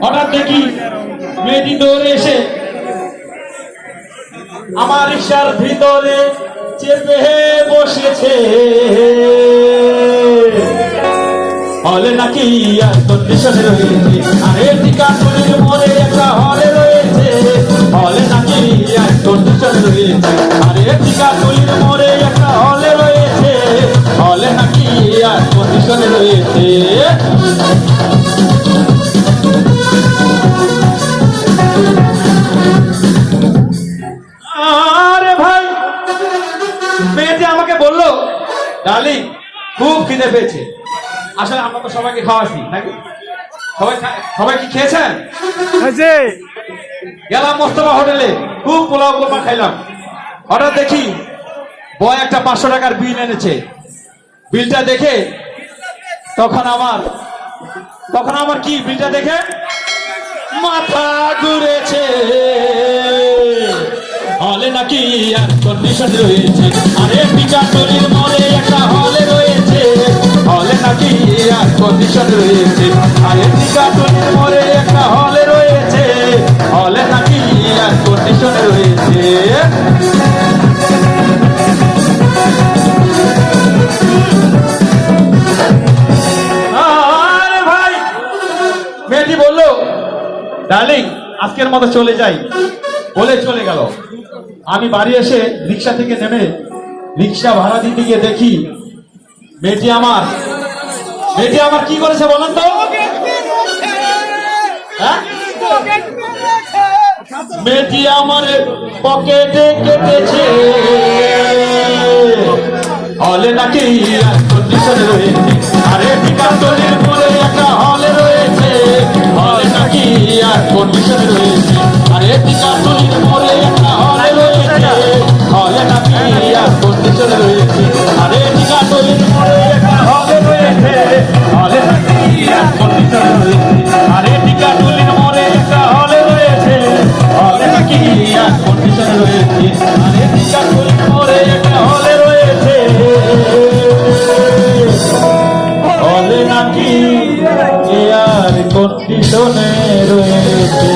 হঠাৎ দেখি মেয়েটি দৌড়ে এসে আমার রিক্সার ভিতরে চেপে বসেছে। হলে নাকি আর কন্ডিশনে রয়েছে, আরে টিকাটুলির মোড়ে একটা হলে রয়েছে, হলে নাকি আর কন্ডিশনে রয়েছে। আরে টিকাটুলির মোড়ে একটা হলে রয়েছে, হলে নাকি আর কন্ডিশনে রয়েছে। আরে ভাই মেয়েটি আমাকে বললো, ডার্লিং খুব খিদে পেয়েছে। আসলে আমরা তো সবাইকে খাওয়াছি নাকি, সবাই কি খেয়েছেন? গেলাম মোস্তফা হোটেলে, খুব পোলাও কোরমা খাইলাম। হঠাৎ দেখি বয় একটা 500 টাকার বিল এনেছে। বিলটা দেখে তখন আমার কি বিলটা দেখে মাথা ঘুরেছে। হলে নাকি আর কন্ডিশন রয়েছে, আরে টিকাটুলির মোড়ে একটা হলে রয়েছে, হলে নাকি আর কন্ডিশন রয়েছে। আরে টিকাটুলির মোড়ে একটা হলে রয়েছে, হলে নাকি আর কন্ডিশন রয়েছে। আরে ভাই মেয়েটি বললো, ডার্লিং আজকের মতো চলে যাই বলে চলে গেল। আমি বাড়ি এসে রিক্সা থেকে নেমে রিক্সা ভাড়া দিতে গিয়ে দেখি মেয়েটি আমার কি করেছে বলেন তো? হ্যাঁ? মেয়েটি আমার পকেটে কেটেছে। হলে নাকি কন্ডিশনে রয়েছে, আরে টিকাটুলির মোড়ে একটা হলে রয়েছে, হলে নাকি আর কন্ডিশনে রয়েছে। আরে টিকাটুলির মোড়ে একটা হলে রয়েছে, হলে নাকি আর কন্ডিশনে রয়েছে। আরে টিকাটুলির মোড়ে একটা হলে রয়েছে, হলে নাকি আর কন্ডিশনে রয়েছে। আরে টিকাটুলির মোড়ে একটা হলে রয়েছে, হলে নাকি আর কন্ডিশনে রয়েছে। আরে টিকাটুলির মোড়ে একটা হলে রয়েছে। নাকি এয়ার কন্ডিশনে রয়েছে।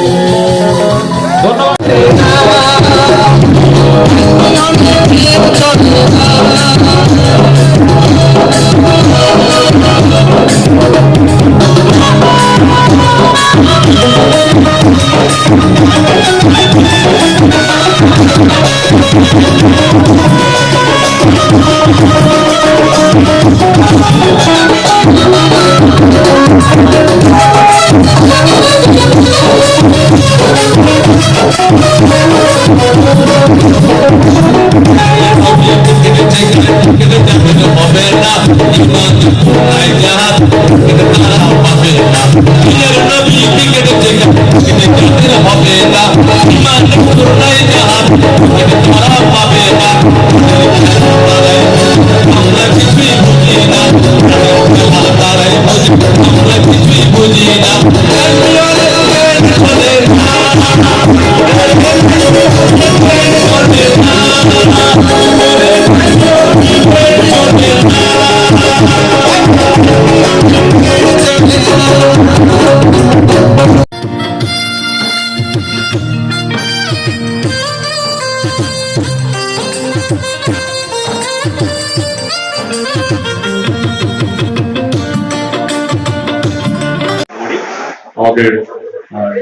আমাদের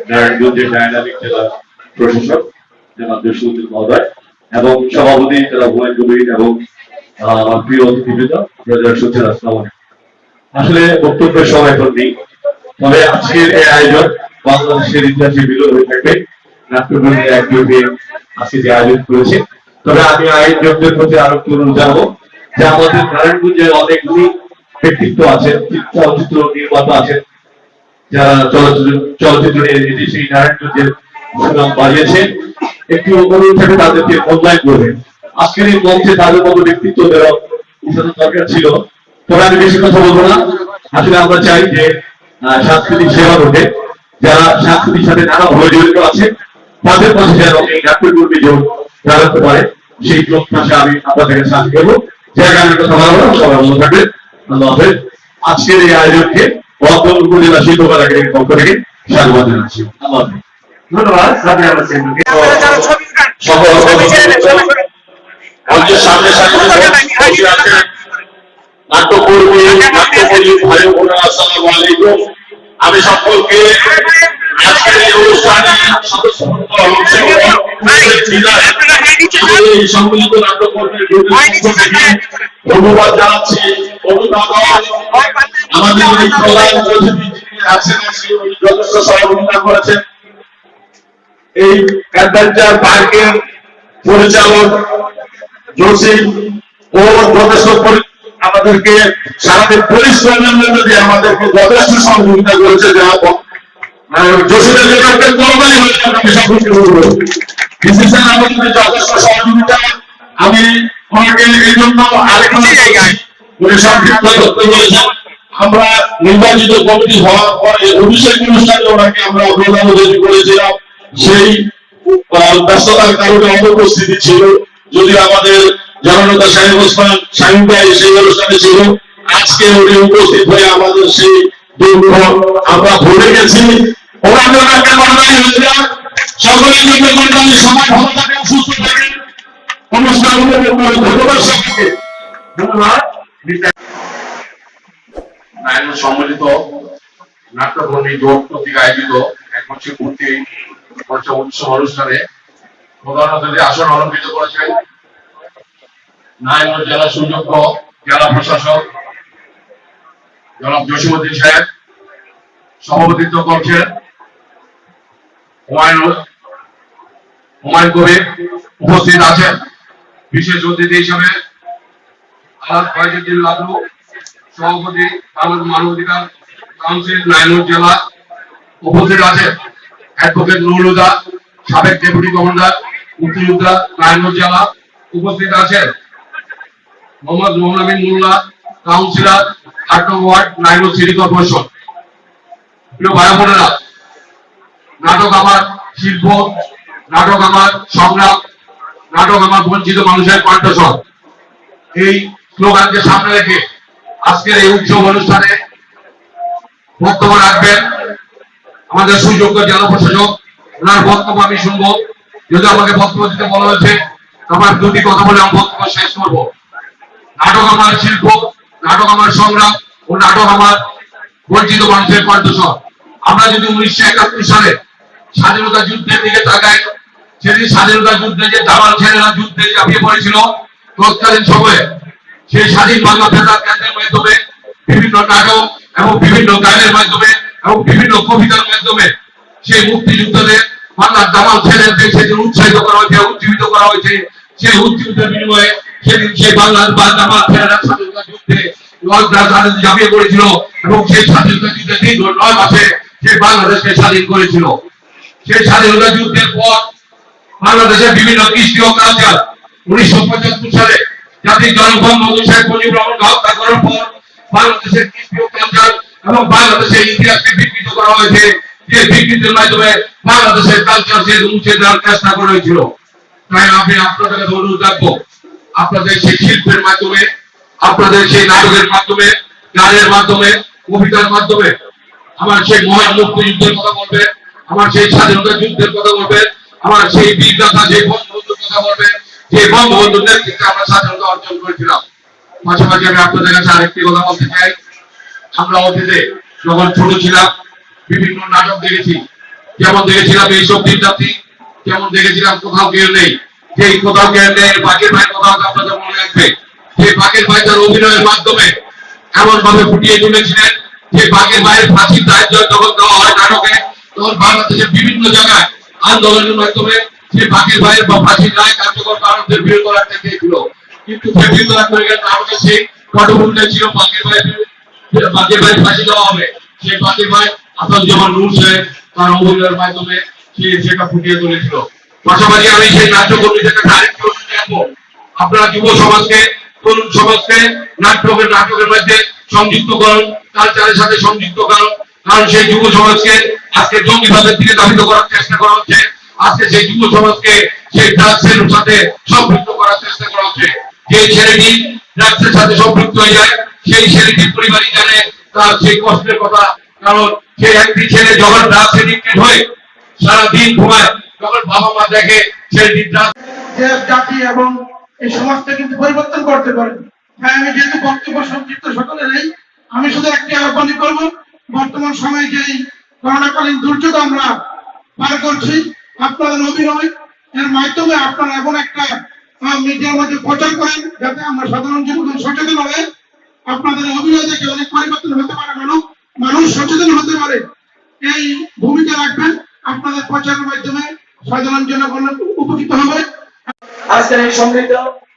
নারায়ণগঞ্জের ডায়নামিক জেলা প্রশাসক জনাব জসিমউদ্দিন মহোদয় এবং সভাপতি জনাব হুমায়ুন কবির এবং আমার প্রিয় অতিথিবৃন্দ যারা শুনছেন, আসসালামু আলাইকুম। আসলে বক্তব্যের সময় এখন নেই, তবে আজকের এই আয়োজন বাংলাদেশের ইতিহাসে বিলোপ হয়ে থাকবে। নাট্যকর্মী একযোগে আজকে যে আয়োজন করেছে, তবে আমি আয়োজকদের প্রতি আরো একটু অনুরোধ জানাবো যে আমাদের নারায়ণগঞ্জের অনেকগুলি ব্যক্তিত্ব আছেন, চলচ্চিত্র নির্মাতা আছেন, যারা চলচ্চিত্র নিয়ে সেই নারায়ণগঞ্জের সুনাম বাড়িয়েছে। একটু অনুরোধ থাকে তাদেরকে মূল্যায়ন করবেন। আজকের এই মঞ্চে তাদের মতো ব্যক্তিত্ব উঠানো দরকার ছিল, তবে আমি বেশি কথা বলবো না। আসলে আমরা চাই যে সাংস্কৃতিক সেবা রোধে যারা সাংস্কৃতিক সাথে নানাভাবে জড়িত আছে তাদের পাশে যেন এই নাট্যকর্মী জোর দাঁড়াতে পারে, সেই প্রত্যাশা আমি আপনাদের সাথে দেবো। জায়গার কথা বলা সবাই ভালো থাকবেন। আল্লাহ হাফেজ। আজকের এই আয়োজনকে উপজেলা শিল্পকলা একাডেমির পক্ষ থেকে স্বাগত জানাচ্ছি। আল্লাহ হাফেজ। ধন্যবাদ। মঞ্চের সামনে নাট্যকর্মী ভাই বোনেরা, আসসালামু আলাইকুম। আমি সকলকে আজকের এই অনুষ্ঠানে এই সম্মিলিত নাট্যকর্মীর ধন্যবাদ জানাচ্ছি। আমাদের এই প্রধান অতিথি যিনি আছেন যথেষ্ট সহযোগিতা করেছেন। এই অ্যাডভেঞ্চার পার্কের পরিচালক জসিম ও যথেষ্ট আমাদেরকে সারাদিন পরিশ্রমের মধ্যে দিয়ে আমাদেরকে যথেষ্ট সহযোগিতা করেছে। জসিমের জন্য একটা করবানি হয়েছে, আমি সকলকে বলবো বিশেষজ্ঞ আমাদের যথেষ্ট সহযোগিতা। আমি ওনাকে এই জন্য আরেকটা সংক্ষিপ্ত করতে বলেছেন। আমরা নির্বাচিত কমিটি হওয়ার পরে অভিষেক অনুষ্ঠানে ওনাকে আমরা প্রধান অতিথি করেছিলাম। সেই ব্যস্ততার কারণে অনুপস্থিতি ছিল, যদি আমাদের জননেতা শাহিন ওসমান শাহিন ভাই সেই অনুষ্ঠানে ছিল। আজকে উনি উপস্থিত হয়ে আমাদের সেই দুঃখ আমরা ভুলে গেছি। সকলের জন্য সবাই ভালো থাকেন, সুস্থ থাকেন। অনুষ্ঠান ধন্যবাদ সকলকে। ধন্যবাদ। সম্মিলিত নাট্যকর্মী জোট কর্তৃক আয়োজিত একমাত্রিক মূর্তি উৎসব অনুষ্ঠানে প্রধান অতিথি আসন অলঙ্কৃত করেছেন নারায়ণগঞ্জ জেলা সুযোগ্য জেলা প্রশাসক জনাব জসিমউদ্দিন সাহেব। সভাপতিত্ব করছেন হুমায়ুন কবির। উপস্থিত আছেন বিশেষ অতিথি হিসেবে আলাদ ফয়জুদ্দিন লাদু, সভাপতি বাংলাদেশ মানবাধিকার কাউন্সিল নারায়ণগঞ্জ জেলা। উপস্থিত আছেন অ্যাডভোকেট নুরুল হুদা, সাবেক ডেপুটি গভর্নর মুক্তিযোদ্ধা নারায়ণগঞ্জ জেলা। উপস্থিত আছেন Mohammad Mohan Amin Molla, councillor 8 ward Narayanganj city corporation. প্রিয় ভাই বোনেরা, নাটক আমার শিল্প, নাটক আমার সংগ্রাম, নাটক আমার বঞ্চিত মানুষের কণ্ঠস্বর, এই স্লোগানকে সামনে রেখে আজকের এই উৎসব অনুষ্ঠানে বক্তব্য রাখবেন আমাদের সুযোগ্য জেলা প্রশাসক। ওনার বক্তব্য আমি শুনবো। যদি আমাকে বক্তব্য দিতে বলা হয়েছে আমার দুটি কথা বলে আমি বক্তব্য শেষ করবো। নাটক আমার শিল্প, নাটক আমার সংগ্রাম ও নাটক আমার বঞ্চিত মানুষের কণ্ঠস্বর। আমরা যদি 1971 সালে স্বাধীনতা যুদ্ধের দিকে তাকাই, সেদিন স্বাধীনতা যুদ্ধে যে দামাল ছেলেরা যুদ্ধে ঝাঁপিয়ে পড়েছিল তৎকালীন সময়ে, সেই স্বাধীন বাংলা বেতার কেন্দ্রের মাধ্যমে বিভিন্ন নাটক এবং বিভিন্ন গানের মাধ্যমে এবং বিভিন্ন কবিতার মাধ্যমে সেই মুক্তিযুদ্ধদের বাংলার দামাল ছেলেদের সেদিন উৎসাহিত করা হয়েছে, উজ্জীবিত করা হয়েছে। সেই উজ্জীবিতের বিনিময়ে সেদিন সেই বাংলার দামাল ছেলেরা স্বাধীনতা যুদ্ধে ঝাঁপিয়ে পড়েছিল এবং সেই স্বাধীনতা যুদ্ধে দীর্ঘ 9 মাসে সেই বাংলাদেশকে স্বাধীন করেছিল। সেই স্বাধীনতা যুদ্ধের পর বাংলাদেশের বিভিন্ন কৃষ্টি ও কালচার 1975 সালে জাতির জনক বঙ্গবন্ধু শেখ মুজিবুর রহমানকে হত্যা করার পর বাংলাদেশের কৃষ্টি ও কালচার এবং বাংলাদেশের ইতিহাসকে বিকৃত করা হয়েছে। যে বিকৃতির মাধ্যমে বাংলাদেশের কালচার সে মুছে দেওয়ার চেষ্টা করা হয়েছিল। তাই আমি আপনাদের কাছে অনুরোধ রাখবো, আপনাদের সেই শিল্পের মাধ্যমে, আপনাদের সেই নাটকের মাধ্যমে, গানের মাধ্যমে, কবিতার মাধ্যমে আমার সেই মহান মুক্তিযুদ্ধের কথা বলবেন, আমার সেই স্বাধীনতা যুদ্ধের কথা বলবেন, আমার সেই বীরগাথা, সেই বঙ্গবন্ধুর কথা বলবেন, যে বঙ্গবন্ধুর নেতৃত্বে আমরা স্বাধীনতা অর্জন করেছিলাম। পাশাপাশি আমি আপনাদের কাছে আরেকটি কথা বলতে চাই, আমরা অতীতে যখন ছোট ছিলাম বিভিন্ন নাটক দেখেছি। যেমন দেখেছিলাম এই শক্তির জাতি, যেমন দেখেছিলাম কোথাও কেউ নেই। যে কোথাও কেউ নেই বাকের ভাই কথা আপনাদের মনে রাখবে, যে বাকের ভাই তার অভিনয়ের মাধ্যমে এমন ভাবে ফুটিয়ে তুলেছিলেন যে বাকের ভাইয়ের ফাঁসির দায়িত্ব যখন দেওয়া হয় নাটকে, তখন বাংলাদেশের বিভিন্ন জায়গায় আন্দোলনের মাধ্যমে যে বাকের ভাইয়ের ফাঁসির রায় কার্যকর কারণদের বিরোধ রাখতে চেয়েছিল। কিন্তু সে বিরোধ রাখতে গেলে নাটকে সেই পটভূমিটা ছিল বাকের ভাই ফাঁসি দেওয়া হবে। সেই বাকের ভাই আসাদুজ্জামান নূর সাহেব তার অভিনয়ের মাধ্যমে সে সেটা ফুটিয়ে তুলেছিল। পাশাপাশি আমি সেই নাট্যকর্মীদের কাছে আরেকটি অনুরোধ রাখবো, আপনারা যুব সমাজকে, তরুণ সমাজকে নাটকের মধ্যে সংযুক্ত করুন, কালচারের সাথে সংযুক্ত করুন। কারণ সেই যুব সমাজকে আজকে জঙ্গিবাদের দিকে ধাবিত করার চেষ্টা করা হচ্ছে। আজকে সেই যুব সমাজকে সেই ড্রাগসের সাথে সম্পৃক্ত করার চেষ্টা করা হচ্ছে। যে ছেলেটি ড্রাগসের সাথে সম্পৃক্ত হয়ে যায় সেই ছেলেটির পরিবারই জানে তার সেই কষ্টের কথা। কারণ সেই একটি ছেলে যখন ড্রাগস এডিক্টেড হয়ে সারাদিন ঘুমায়, যখন বাবা মা দেখে ছেলেটি ড্রাগস জাতি এবং এই সমাজটা কিন্তু পরিবর্তন করতে পারেন। তাই আমি যেহেতু বক্তব্য সংক্ষিপ্ত সকলে নেই, আমি শুধু একটি আহ্বানই করব, বর্তমান সময়ে যে করোনাকালীন দুর্যোগ আমরা পার করছি, আপনাদের অভিনয় এর মাধ্যমে আপনারা এমন একটা মিডিয়ার মধ্যে প্রচার করেন যাতে আমরা সাধারণ জনগণ সচেতন হবে। আপনাদের অভিনয় দেখে অনেক পরিবর্তন হতে পারে, মানুষ সচেতন হতে পারে, এই ভূমিকা রাখবেন। আপনাদের প্রচারের মাধ্যমে সাধারণ জনগণ উপকৃত হবে। আজকের এই সমৃদ্ধ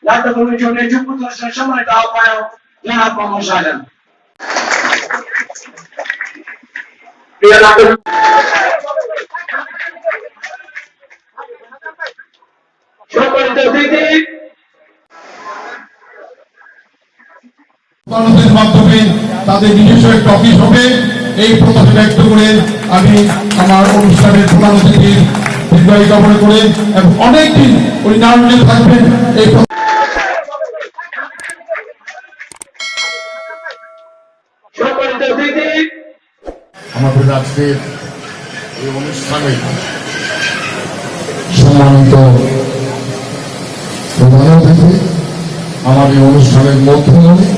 নাট্য কমিশনের যুগ্ম অনুষ্ঠানের সম্মানিত আহ্বায়ক জনাব মোহাম্মদ শাহজাহান। প্রিয় নাটক সম্মানিত অতিথি, মানুষের মাধ্যমে তাদের নিজস্ব একটা অফিস হবে, এই প্রত্যাশা ব্যক্ত করে আমি আমার অনুষ্ঠানের প্রধান অতিথির দীর্ঘায়ু কামনা করে এবং অনেকদিন উনি নারায়ণে থাকবেন এই সম্মানিত অতিথি, আমাদের আজকের এই অনুষ্ঠানে সম্মানিত প্রধান অতিথি আমাদের অনুষ্ঠানের মধ্যমণি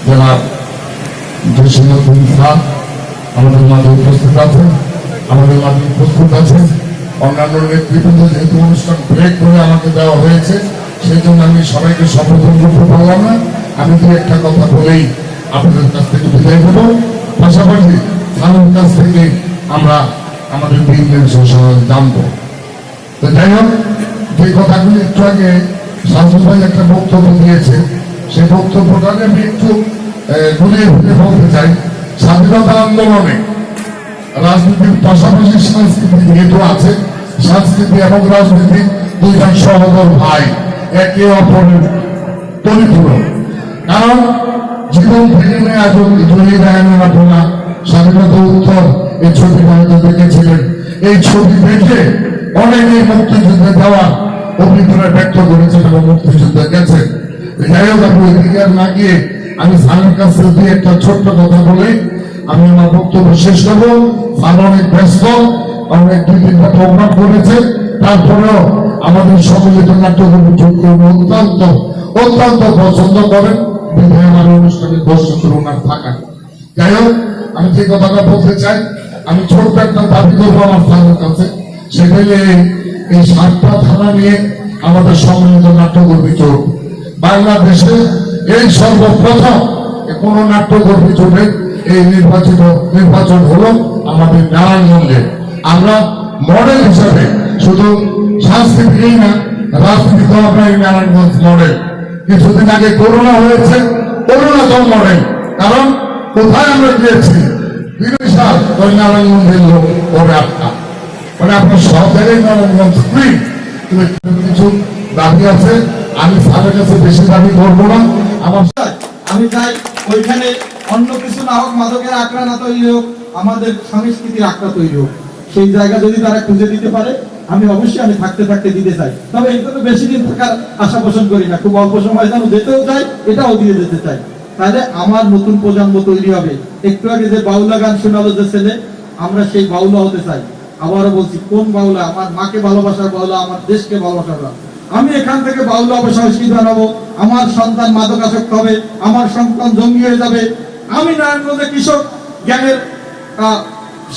জনাব জসিমুদ্দিন খান আমাদের মাঝে উপস্থিত আছেন, আমাদের মাঝে উপস্থিত আছেন অন্যান্য নেতৃবৃন্দ। যেহেতু অনুষ্ঠান ব্রেক করে আমাকে দেওয়া হয়েছে সেই জন্য আমি সবাইকে সম্বোধন করতে পারলাম না। আমি দু একটা কথা বলেই আপনাদের কাছ থেকে বিদায় দেব। পাশাপাশি তাদের কাছ থেকে আমরা আমাদের দিনের জানবো। তো যাই হোক, যে কথাগুলি একটু আগে শামসুল ভাই একটা বক্তব্য দিয়েছে, সেই বক্তব্যটাকে আমি একটু গুলিয়ে ফিরে বলতে চাই। স্বাধীনতা আন্দোলনে রাজনীতির পাশাপাশি সংস্কৃতি যেহেতু আছে, সংস্কৃতি এবং রাজনীতি দুইজন সহোদর ভাই, একে অপরের পরিপূরক। কারণ জীবন থেকে নেয় আপনারা স্বাধীনতা উত্তর এই ছবি হয়তো দেখেছিলেন। এই ছবি দেখে অনেকেই মুক্তিযুদ্ধে যাওয়ার অভিপ্রায় ব্যক্ত করেছেন এবং মুক্তিযুদ্ধে গেছেন। যাই হোক, আপনি ওইদিকে না গিয়ে আমি স্যারের কাছে দিয়ে একটা ছোট্ট কথা বলে আমি আমার বক্তব্য শেষ করবো। আর অনেক ব্যস্ত, অনেক 2-3টা প্রোগ্রাম করেছে, তারপরেও আমাদের সম্মিলিত নাট্যকর্মী অত্যন্ত অত্যন্ত পছন্দ করেন, বিধায় আমার অনুষ্ঠানে দর্শক ওনার থাকা। যাই হোক, আমি যে কথাটা বলতে চাই, আমি ছোট্ট একটা দাবি করবো আমার থানার কাছে, সেটাই এই 7টা থানা নিয়ে আমাদের সম্মিলিত নাট্যকর্মী জোট বাংলাদেশে এই সর্বপ্রথম কোন নাট্যকর্মী জোটে এই নির্বাচন হলো আমাদের নারায়ণগঞ্জে। আমরা মডেল হিসাবে শুধু সাংস্কৃতিকই না, রাজনীতিতে আমরা এই নারায়ণগঞ্জ মডেল। কিছুদিন আগে করোনা হয়েছে, করোনা তো মডেল, কারণ কোথায় আমরা গিয়েছি বিশাল ওই নারায়ণগঞ্জের লোক পরে মানে আপনার সব জায়গায় নারায়ণগঞ্জ ফ্রি। কিছু দাবি আছে, আমি স্যারের কাছে বেশি দাবি করবো না। আমি চাই ওইখানে অন্য কিছু না হোক, মাদকের আঁকড়া না তৈরি হোক, আমাদের সংস্কৃতির আঁকড়া তৈরি হোক। সেই জায়গা যদি তারা খুঁজে দিতে পারে, আমি অবশ্যই আমি থাকতে থাকতে দিতে চাই। তবে এখানে বেশি দিন থাকার আশা পোষণ করি না, খুব অল্প সময় যেন যেতেও চাই, এটাও দিয়ে যেতে চাই। তাহলে আমার নতুন প্রজন্ম তৈরি হবে। একটু আগে যে বাউলা গান শোনালো যে ছেলে, আমরা সেই বাউলা হতে চাই। আবারও বলছি, কোন বাউলা? আমার মাকে ভালোবাসার বাউলা, আমার দেশকে ভালোবাসার বাউলা। আমি এখান থেকে বাউলা হবে, সংস্কৃতি বানাবো, আমার সন্তান মাদকাসক্ত হবে, আমার সন্তান জঙ্গি হয়ে যাবে, আমি নারায়ণগঞ্জে কৃষক জ্ঞানের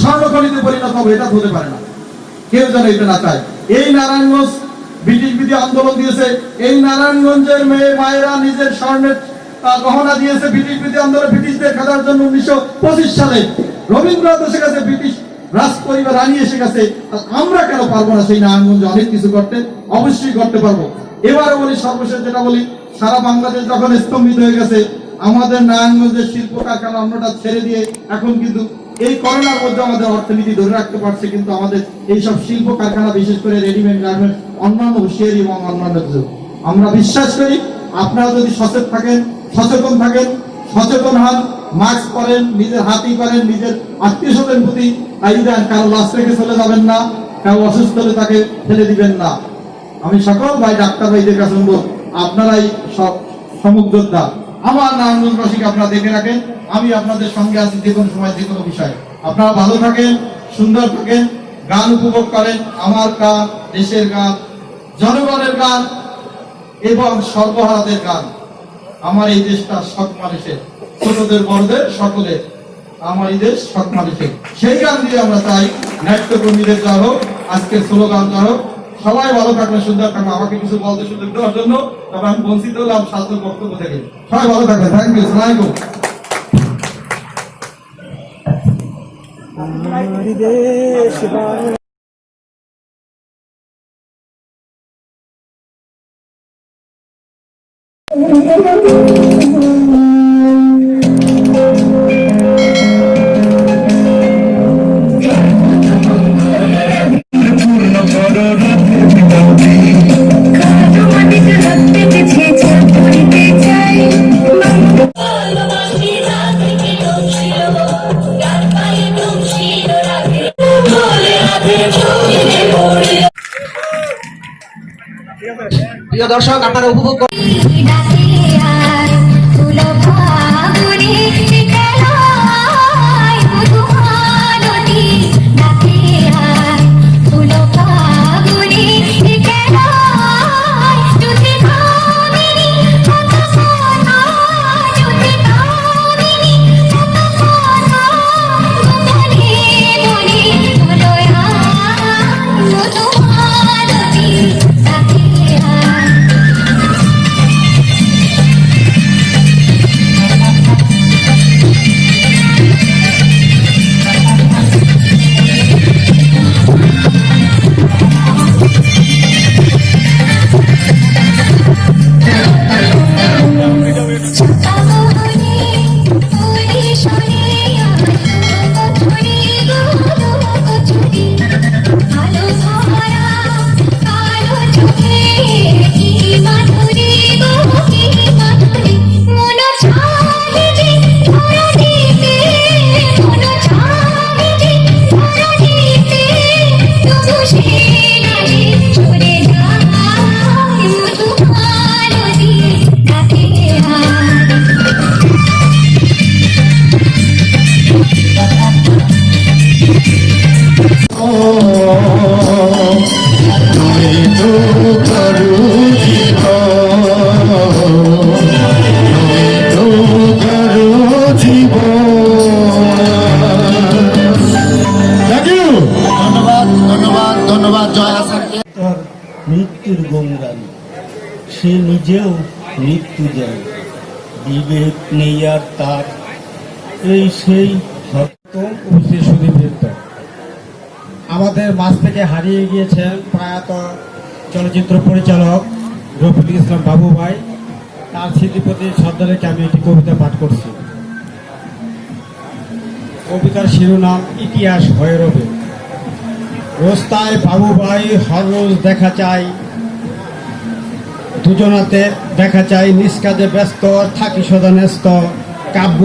স্বর্ণখনিতে পরিণত হবে, এটা হতে পারে না। কেউ যেন এটা না চায়। এই নারায়ণগঞ্জ ব্রিটিশ বিরোধী আন্দোলন দিয়েছে, এই নারায়ণগঞ্জের মেয়ে মায়েরা নিজের স্বর্ণের গহনা দিয়েছে ব্রিটিশ বিরোধী আন্দোলন, ব্রিটিশদের খেলার জন্য 1925 সালে রবীন্দ্রনাথ এসে গেছে, ব্রিটিশ রাজ পরিবার রানী এসে গেছে। আমরা কেন পারবো না সেই নারায়ণগঞ্জে অনেক কিছু করতে? অবশ্যই করতে পারবো। এবারে বলি, সর্বশেষ যেটা বলি, সারা বাংলাদেশ যখন স্তম্ভিত হয়ে গেছে, আমাদের নারায়ণগঞ্জের শিল্প কারখানা অন্যটা ছেড়ে দিয়ে এখন কিন্তু এই করোনার মধ্যে আমাদের অর্থনীতি ধরে রাখতে পারছে, কিন্তু আমাদের এইসব শিল্প কারখানা, বিশেষ করে রেডিমেড গার্মেন্টস, অন্যান্য হুঁশিয়ারি এবং অন্যান্য কিছু। আমরা বিশ্বাস করি আপনারা যদি সচেতন থাকেন, সচেতন হন, মাস্ক পরেন, নিজের হাতি করেন, নিজের আত্মীয় স্বজনের প্রতি আই দেন, কারো লাশ রেখে চলে যাবেন না, কারো অসুস্থ হলে তাকে ফেলে দিবেন না। আমি সকল ভাই ডাক্তার ভাইদের কাছে বলবো, আপনারাই সব সমুদ্রোদ্ধা। আমার নারায়ণগঞ্জবাসীকে আপনারা দেখে রাখেন, আমি আপনাদের সঙ্গে আছি যে কোনো সময়, যে কোনো বিষয়ে। আপনারা ভালো থাকেন, সুন্দর থাকেন, গান উপভোগ করেন, আমার গান, দেশের গান, জনগণের গান এবং সর্বহারাদের গান। আমার এই দেশটা সব মানুষের, ছোটদের বড়দের সকলের, আমার এই দেশ সব মানুষের। সেই গান দিয়ে আমরা চাই নাট্যকর্মীদের যা হোক, আজকের স্লোগান যা হোক, সবাই ভালো থাকবেন, সুন্দর থাকবেন। আমাকে কিছু বলতে সুযোগ দেওয়ার জন্য, তবে আমি বঞ্চিত হলাম স্বাস্থ্য বক্তব্য থেকে। সবাই ভালো থাকবেন, থ্যাংক ইউ, আসসালামু আলাইকুম। প্রিয় দর্শক, আপনারা উপভোগ নিজেও মৃত্যু যায়, বিবেক নেই আর তার, এই সেই উপস্থিত সুধীবৃন্দ, আমাদের মাঝ থেকে হারিয়ে গিয়েছেন প্রয়াত চলচ্চিত্র পরিচালক রফিকুল ইসলাম বাবু ভাই। তার স্মৃতির শ্রদ্ধা রেখে আমি একটি কবিতা পাঠ করছি। কবিতার শিরোনাম ইতিহাস হয়ে রবে। রাস্তায় বাবু ভাই হর রোজ দেখা চাই, দুজনাতে দেখা চাই, নিজ কাজে ব্যস্ত থাকি সদা ন্যস্ত। কাব্য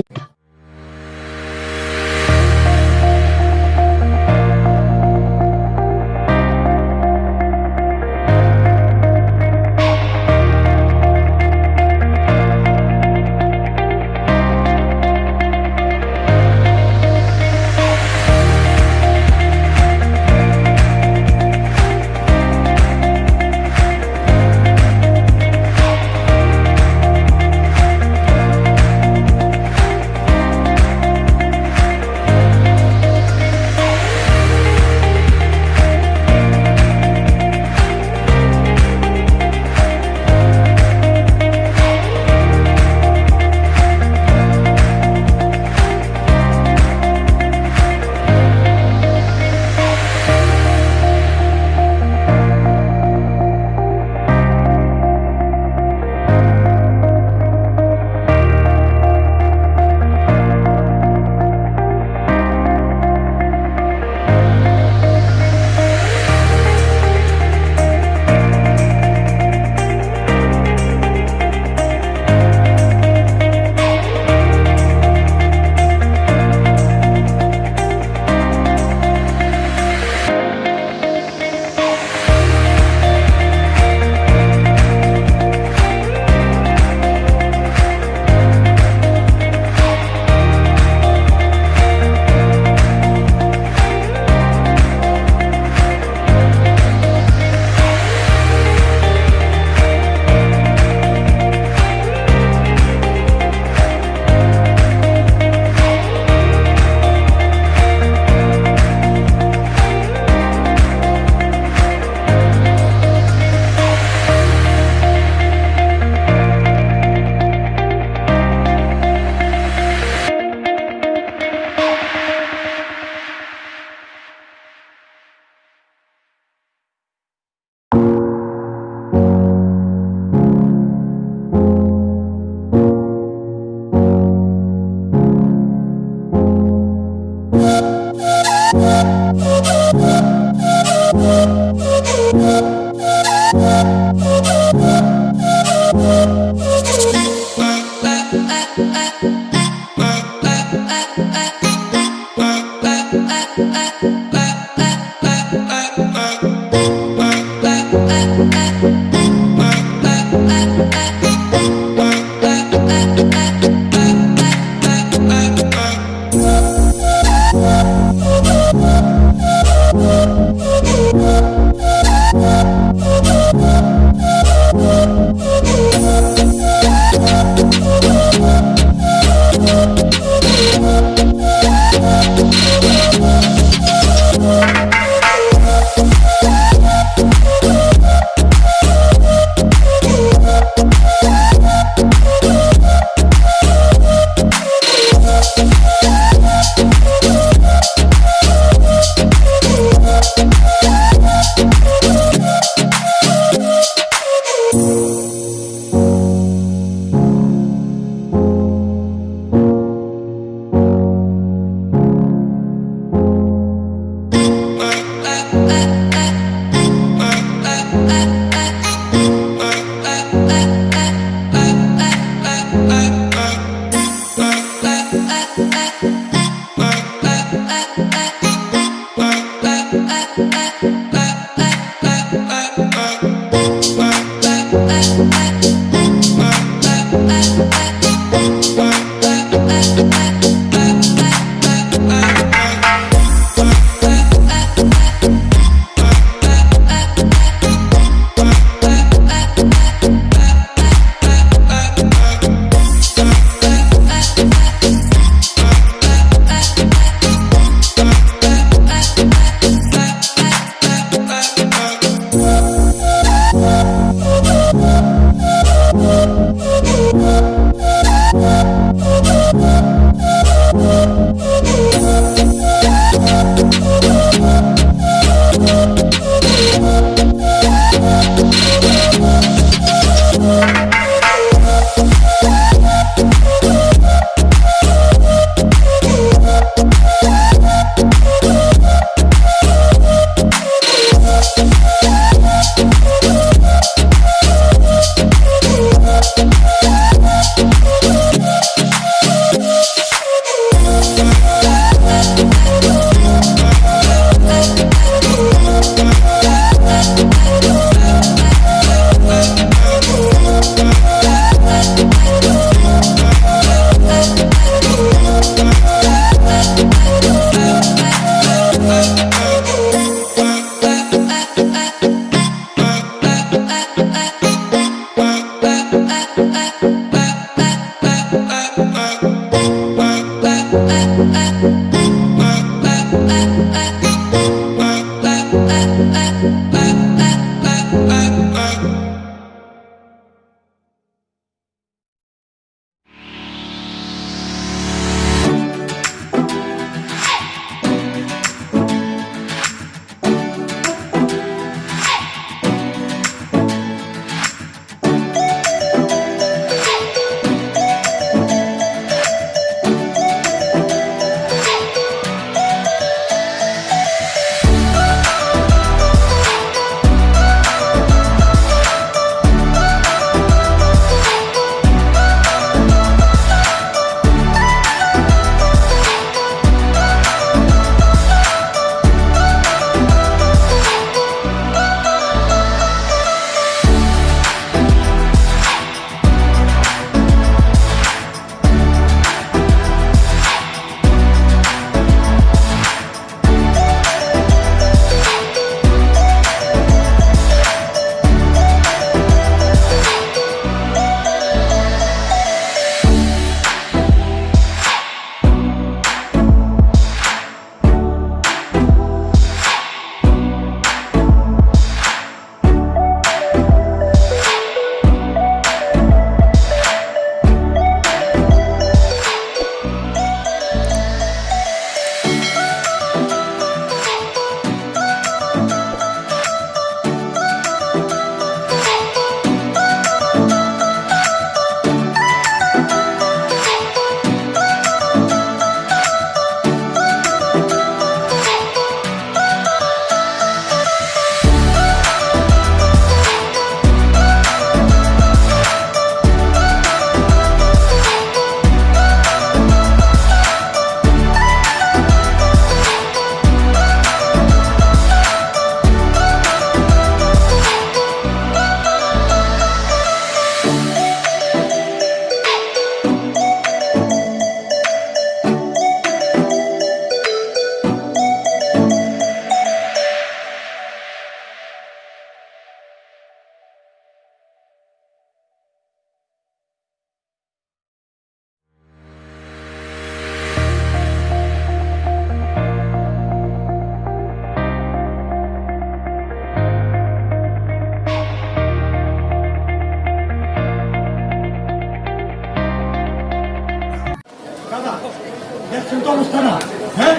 দেখছেন তো অবস্থা না? হ্যাঁ,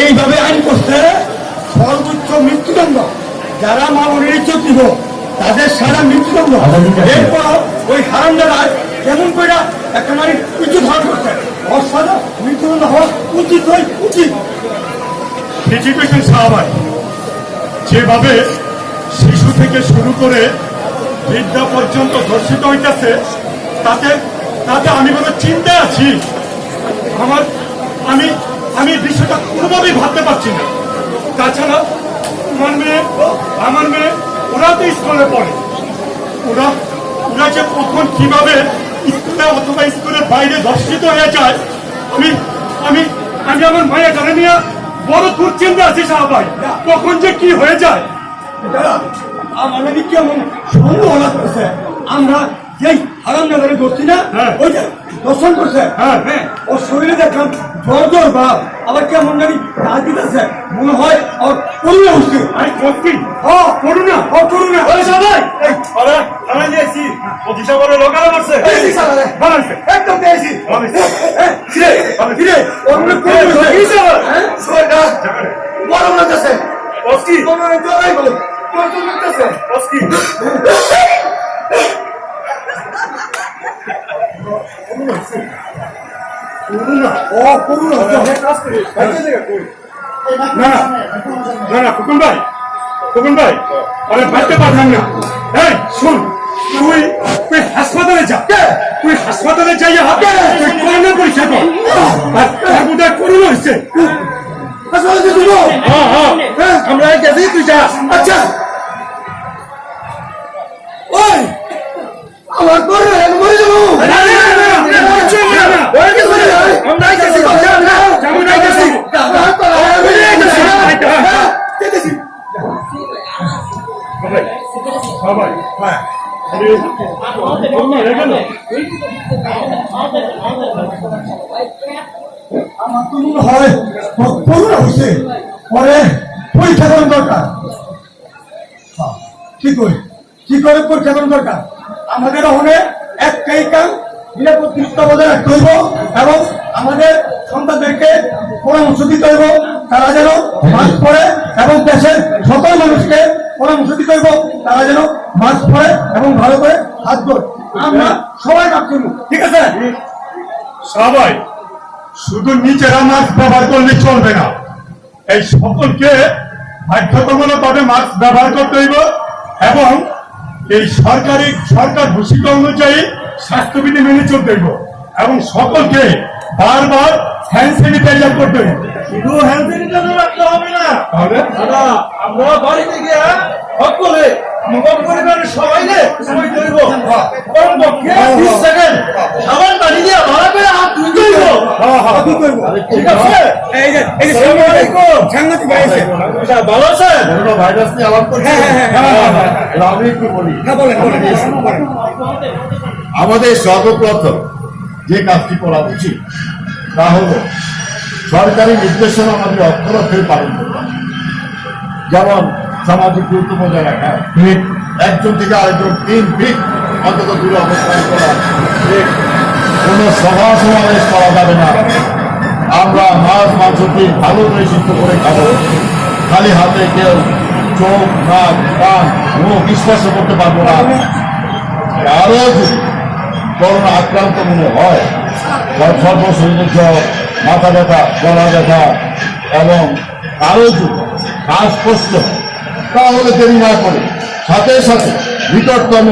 এইভাবে আইন করছে সর্বোচ্চ মৃত্যুদণ্ড। যারা মামুনের ইজ্জত দিব তাদের সারা মৃত্যুদণ্ড। এরপর ওই হারামদারা কেমন করে একটা নারীর ইজ্জত হরণ করছে, ওর সাজা মৃত্যুদণ্ড হওয়া উচিত হয় উচিত। ঠিকই কইছেন সাহাবাই, যেভাবে শিশু থেকে শুরু করে বৃদ্ধা পর্যন্ত ধর্ষিত হইতেছে, তাতে তাতে আমি বড় চিন্তায় আছি। আমি বিষয়টা কোনোভাবেই ভাবতে পারছি না। তাছাড়া আমার মেয়ে ওরা তো স্কুলে পড়ে, ওরা যে কখন কিভাবে স্কুলে অথবা স্কুলের বাইরে ধর্ষিত হয়ে যায়, আমি আমার মায়ের জানে নিয়ে বড় দুশ্চিন্তা আছি সাহাবাই, কখন যে কি হয়ে যায়। আমার নাকি কেমন সন্দেহ লাগতেছে, আমরা যেই হারামদারে ধরছি না, ওই যে দর্শন করছে, ওর শরীরে দেখলাম জ্বর জ্বর ভাব, আবার কেমন জানি কাজ দিতেছে, মনে হয় ওর করুণা উঠছে। করুণা একদম পেয়েছি। বড় লাগতেছে খোকন ভাই আরে ভাবতে পারলাম না। এই শুন, তুই হাসপাতালে যা, তুই হাসপাতালে যাইয়া করোনা পরীক্ষা কর, আর তার মধ্যে করোনা হয়েছে। আমরা গেছি, তুই যা। আচ্ছা ওই আমার মরে যাবো। আমার তো মনে হয় করোনা হয়েছে, পরে পরীক্ষা করার দরকার। কি করে পরীক্ষা করার দরকার? আমাদের ওখানে একটাই কাম, নিরাপত্তা বজায় রাখতে হইব এবং আমাদের সন্তানদেরকে পরামর্শ দিতে হইব তারা যেন মাস্ক পরে, এবং দেশের সকল মানুষকে পরামর্শ দিতে হইব তারা যেন মাস্ক পরে এবং ভালো করে হাত ধরে। আমরা সবাই কাজ করবো, ঠিক আছে? সবাই শুধু নিজেরা মাস্ক ব্যবহার করলে চলবে না, এই সকলকে বাধ্যতামূলকভাবে মাস্ক ব্যবহার করতে হইব এবং এই সরকার ঘোষিত অনুযায়ী স্বাস্থ্যবিধি মেনে চলতে হইব এবং সকলকে বারবার হ্যান্ড স্যানিটাইজার করতে হইব। শুধু হ্যান্ড স্যানিটাইজার রাখতে হবে না, তাহলে আমরা বাড়িতে গিয়ে সকলে আমাদের পরিবারের সবাইকে সবাই করব কমপক্ষে 20 সেকেন্ড সাবান পানি দিয়ে ভালো করে হাত ধুইতে হইব। ঠিক আছে? এই যে আসসালামু আলাইকুম, সাংবাদিক ভাই আছে, ভালো আছেন? করোনা ভাইরাস নিয়ে আলাপ করছি। আমি একটু বলি, আমাদের সর্বপ্রথম যে কাজটি করা উচিত তা হলো সরকারি নির্দেশনা আমাদের অক্ষরে পালন করতে হবে। যেমন সামাজিক দূরত্ব বজায় রাখা, একজন থেকে আরেকজন 3 ফিট অন্তত দূরে অবস্থান করা, কোন সভা সমাবেশ করা যাবে না। আমরা মাংসটি ভালো করে সিদ্ধ করে খাবো, খালি হাতে কেউ চোখ, নাক, কান, মুখ স্পর্শ করতে পারবো না। আরো যদি করোনা আক্রান্ত মনে হয়, সর্বশরীরের জ্বর, মাথা ব্যথা, গলা ব্যথা এবং আরো যদি শ্বাসকষ্ট, তাহলে দেরি না করে সাথে সাথে নিকটতম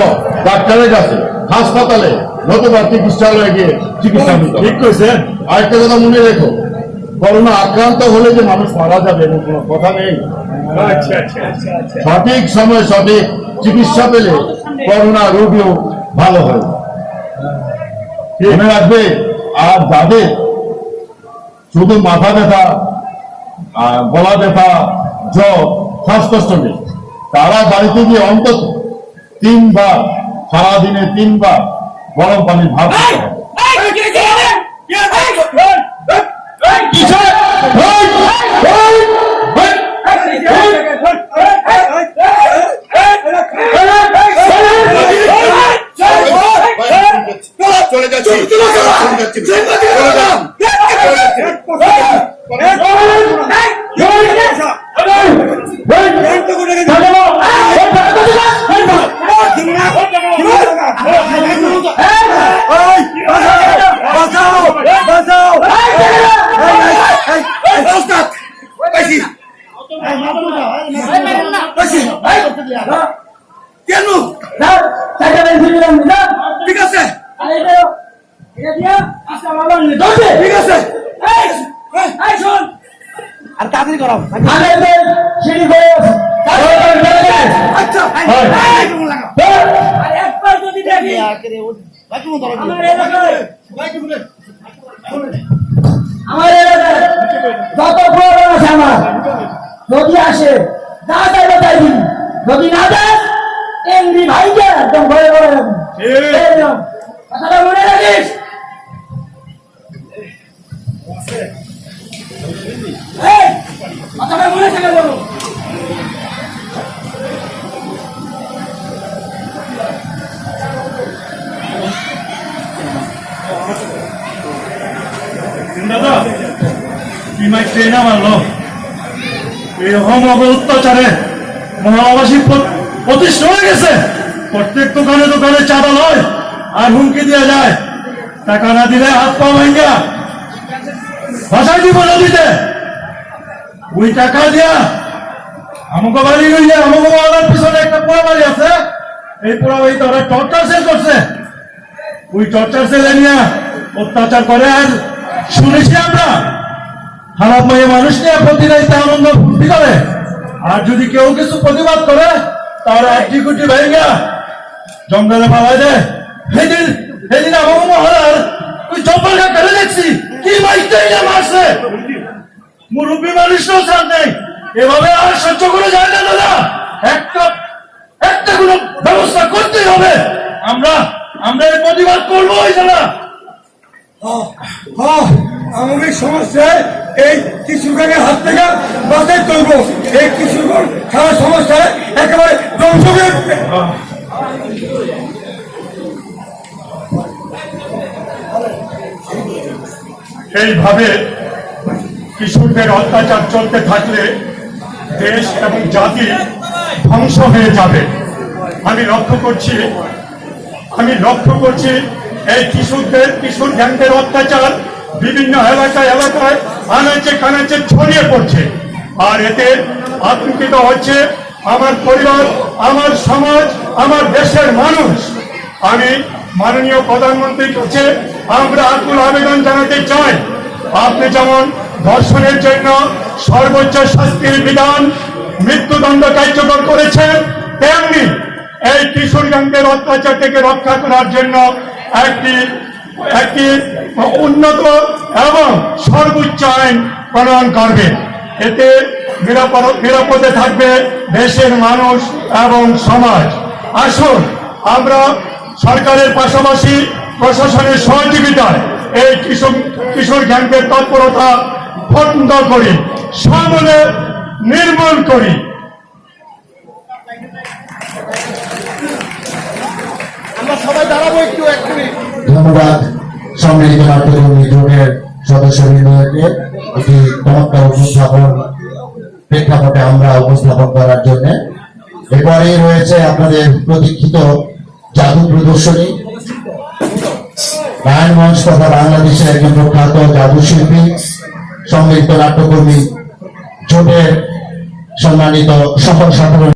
ডাক্তারের কাছে, হাসপাতালে নতুবা চিকিৎসালয়ে গিয়ে চিকিৎসা নিতে হবে। ঠিক করেছেন। আরেকটা কথা মনে রেখো, করোনা আক্রান্ত হলে যে মানুষ মারা যাবে এমন কোনো কথা নেই। সঠিক সময় সঠিক চিকিৎসা পেলে করোনা রোগীও ভালো হয়। মনে রাখবে, আর যাদের শুধু মাথা ব্যথা, গলা ব্যথা, জ্বর, শ্বাসকষ্ট নেই, তারা বাড়িতে গিয়ে অন্তত 3 বার, সারাদিনে 3 বার গরম পানির ভাব খেতে হবে। চলে যাচ্ছি, কেন ঠিক আছে, ঠিক আছে, আর তাড়াতাড়ি করাও। আচ্ছা একবার যদি দেখি আমার এলাকায় যত প্রয়োজন আছে আমার, যদি আসে যা চাইবে তাই দিন, যদি না দেয় এমনি ভাইকে একদম ভয়ে ভয়ে রাখুন। কথাটা মনে রাখিস। কথাটা মনে থাকে বলো। দাদা বিমায় ট্রেনে মারলো, এরকম অত্যাচারে মহাবাসী প্রতিষ্ঠিত হয়ে গেছে। প্রত্যেক দোকানে দোকানে চাঁদা লয় আর হুমকি দেওয়া যায়, টাকা না দিলে হাত পা ভাঙ্গা ভাষায় দিব নদীতে। ওই টাকা দিয়া আমাকে বাড়ি গিয়ে আমাকে বাড়ির পিছনে একটা পোড়া বাড়ি আছে, এই পোড়া বাড়িতে ওরা টর্চার সেল করছে। ওই টর্চার সেলে নিয়ে অত্যাচার করে। আর শুনেছি আমরা খারাপ মেয়ে মানুষ নিয়ে প্রতিনিধিতে আনন্দ ফুর্তি করে, আর যদি কেউ কিছু প্রতিবাদ করে তার 1 কোটি ভেঙে জঙ্গলে পাওয়া যায়। সেদিন আমার মহারাজ ওই জঙ্গলটা কেটে দেখছি, কি মাইতে মারছে। মুরব্বী মানুষও চান নেই, এভাবে আর সহ্য করে যায় না দাদা। একটা কোনো ব্যবস্থা করতেই হবে। আমরা এই প্রতিবাদ করবোই দাদা। আওয়ামী সমাজকে এই কিশোরগঞ্জের হাত থেকে বাঁচাই তুলবো। এই কিশোরগঞ্জ খেলার সমস্যায় একেবারে ধ্বংস করে দিবে। এইভাবে কিশোরদের অত্যাচার চলতে থাকলে দেশ এবং জাতি ধ্বংস হয়ে যাবে। আমি লক্ষ্য করছি এই কিশোর গ্যাংদের অত্যাচার বিভিন্ন এলাকায় আনাচে কানাচে ছড়িয়ে পড়ছে, আর এতে আতঙ্কিত হচ্ছে আমার পরিবার, আমার সমাজ, আমার দেশের মানুষ। আমি মাননীয় প্রধানমন্ত্রীর কাছে আমরা আকুল আবেদন জানাতে চাই, আপনি যেমন ধর্ষণের জন্য সর্বোচ্চ শাস্তির বিধান মৃত্যুদণ্ড কার্যকর করেছেন, তেমনি এই কিশোর গ্যাংদের অত্যাচার থেকে রক্ষা করার জন্য একটি উন্নত এবং সর্বোচ্চ আইন প্রণয়ন করবে। এতে নিরাপদে থাকবে দেশের মানুষ এবং সমাজ। আসুন আমরা সরকারের পাশাপাশি প্রশাসনের সহযোগিতায় এই কিশোর গ্যাংদের তৎপরতা বন্ধ করি, সমূলে নির্মূল করি। আমরা সবাই দাঁড়াবো একটু। ধন্যবাদ সম্মিলিত নাট্যকর্মী জোটের সদস্যবৃন্দকে একটি চমৎকার প্রেক্ষাপটে আমরা উপস্থাপন করার জন্য। এরপরেই রয়েছে আপনাদের প্রতীক্ষিত জাদু প্রদর্শনী। নারায়ণগঞ্জ তথা বাংলাদেশের একজন প্রখ্যাত জাদু শিল্পী সম্মিলিত নাট্যকর্মী জোটের সম্মানিত সকল সাধারণ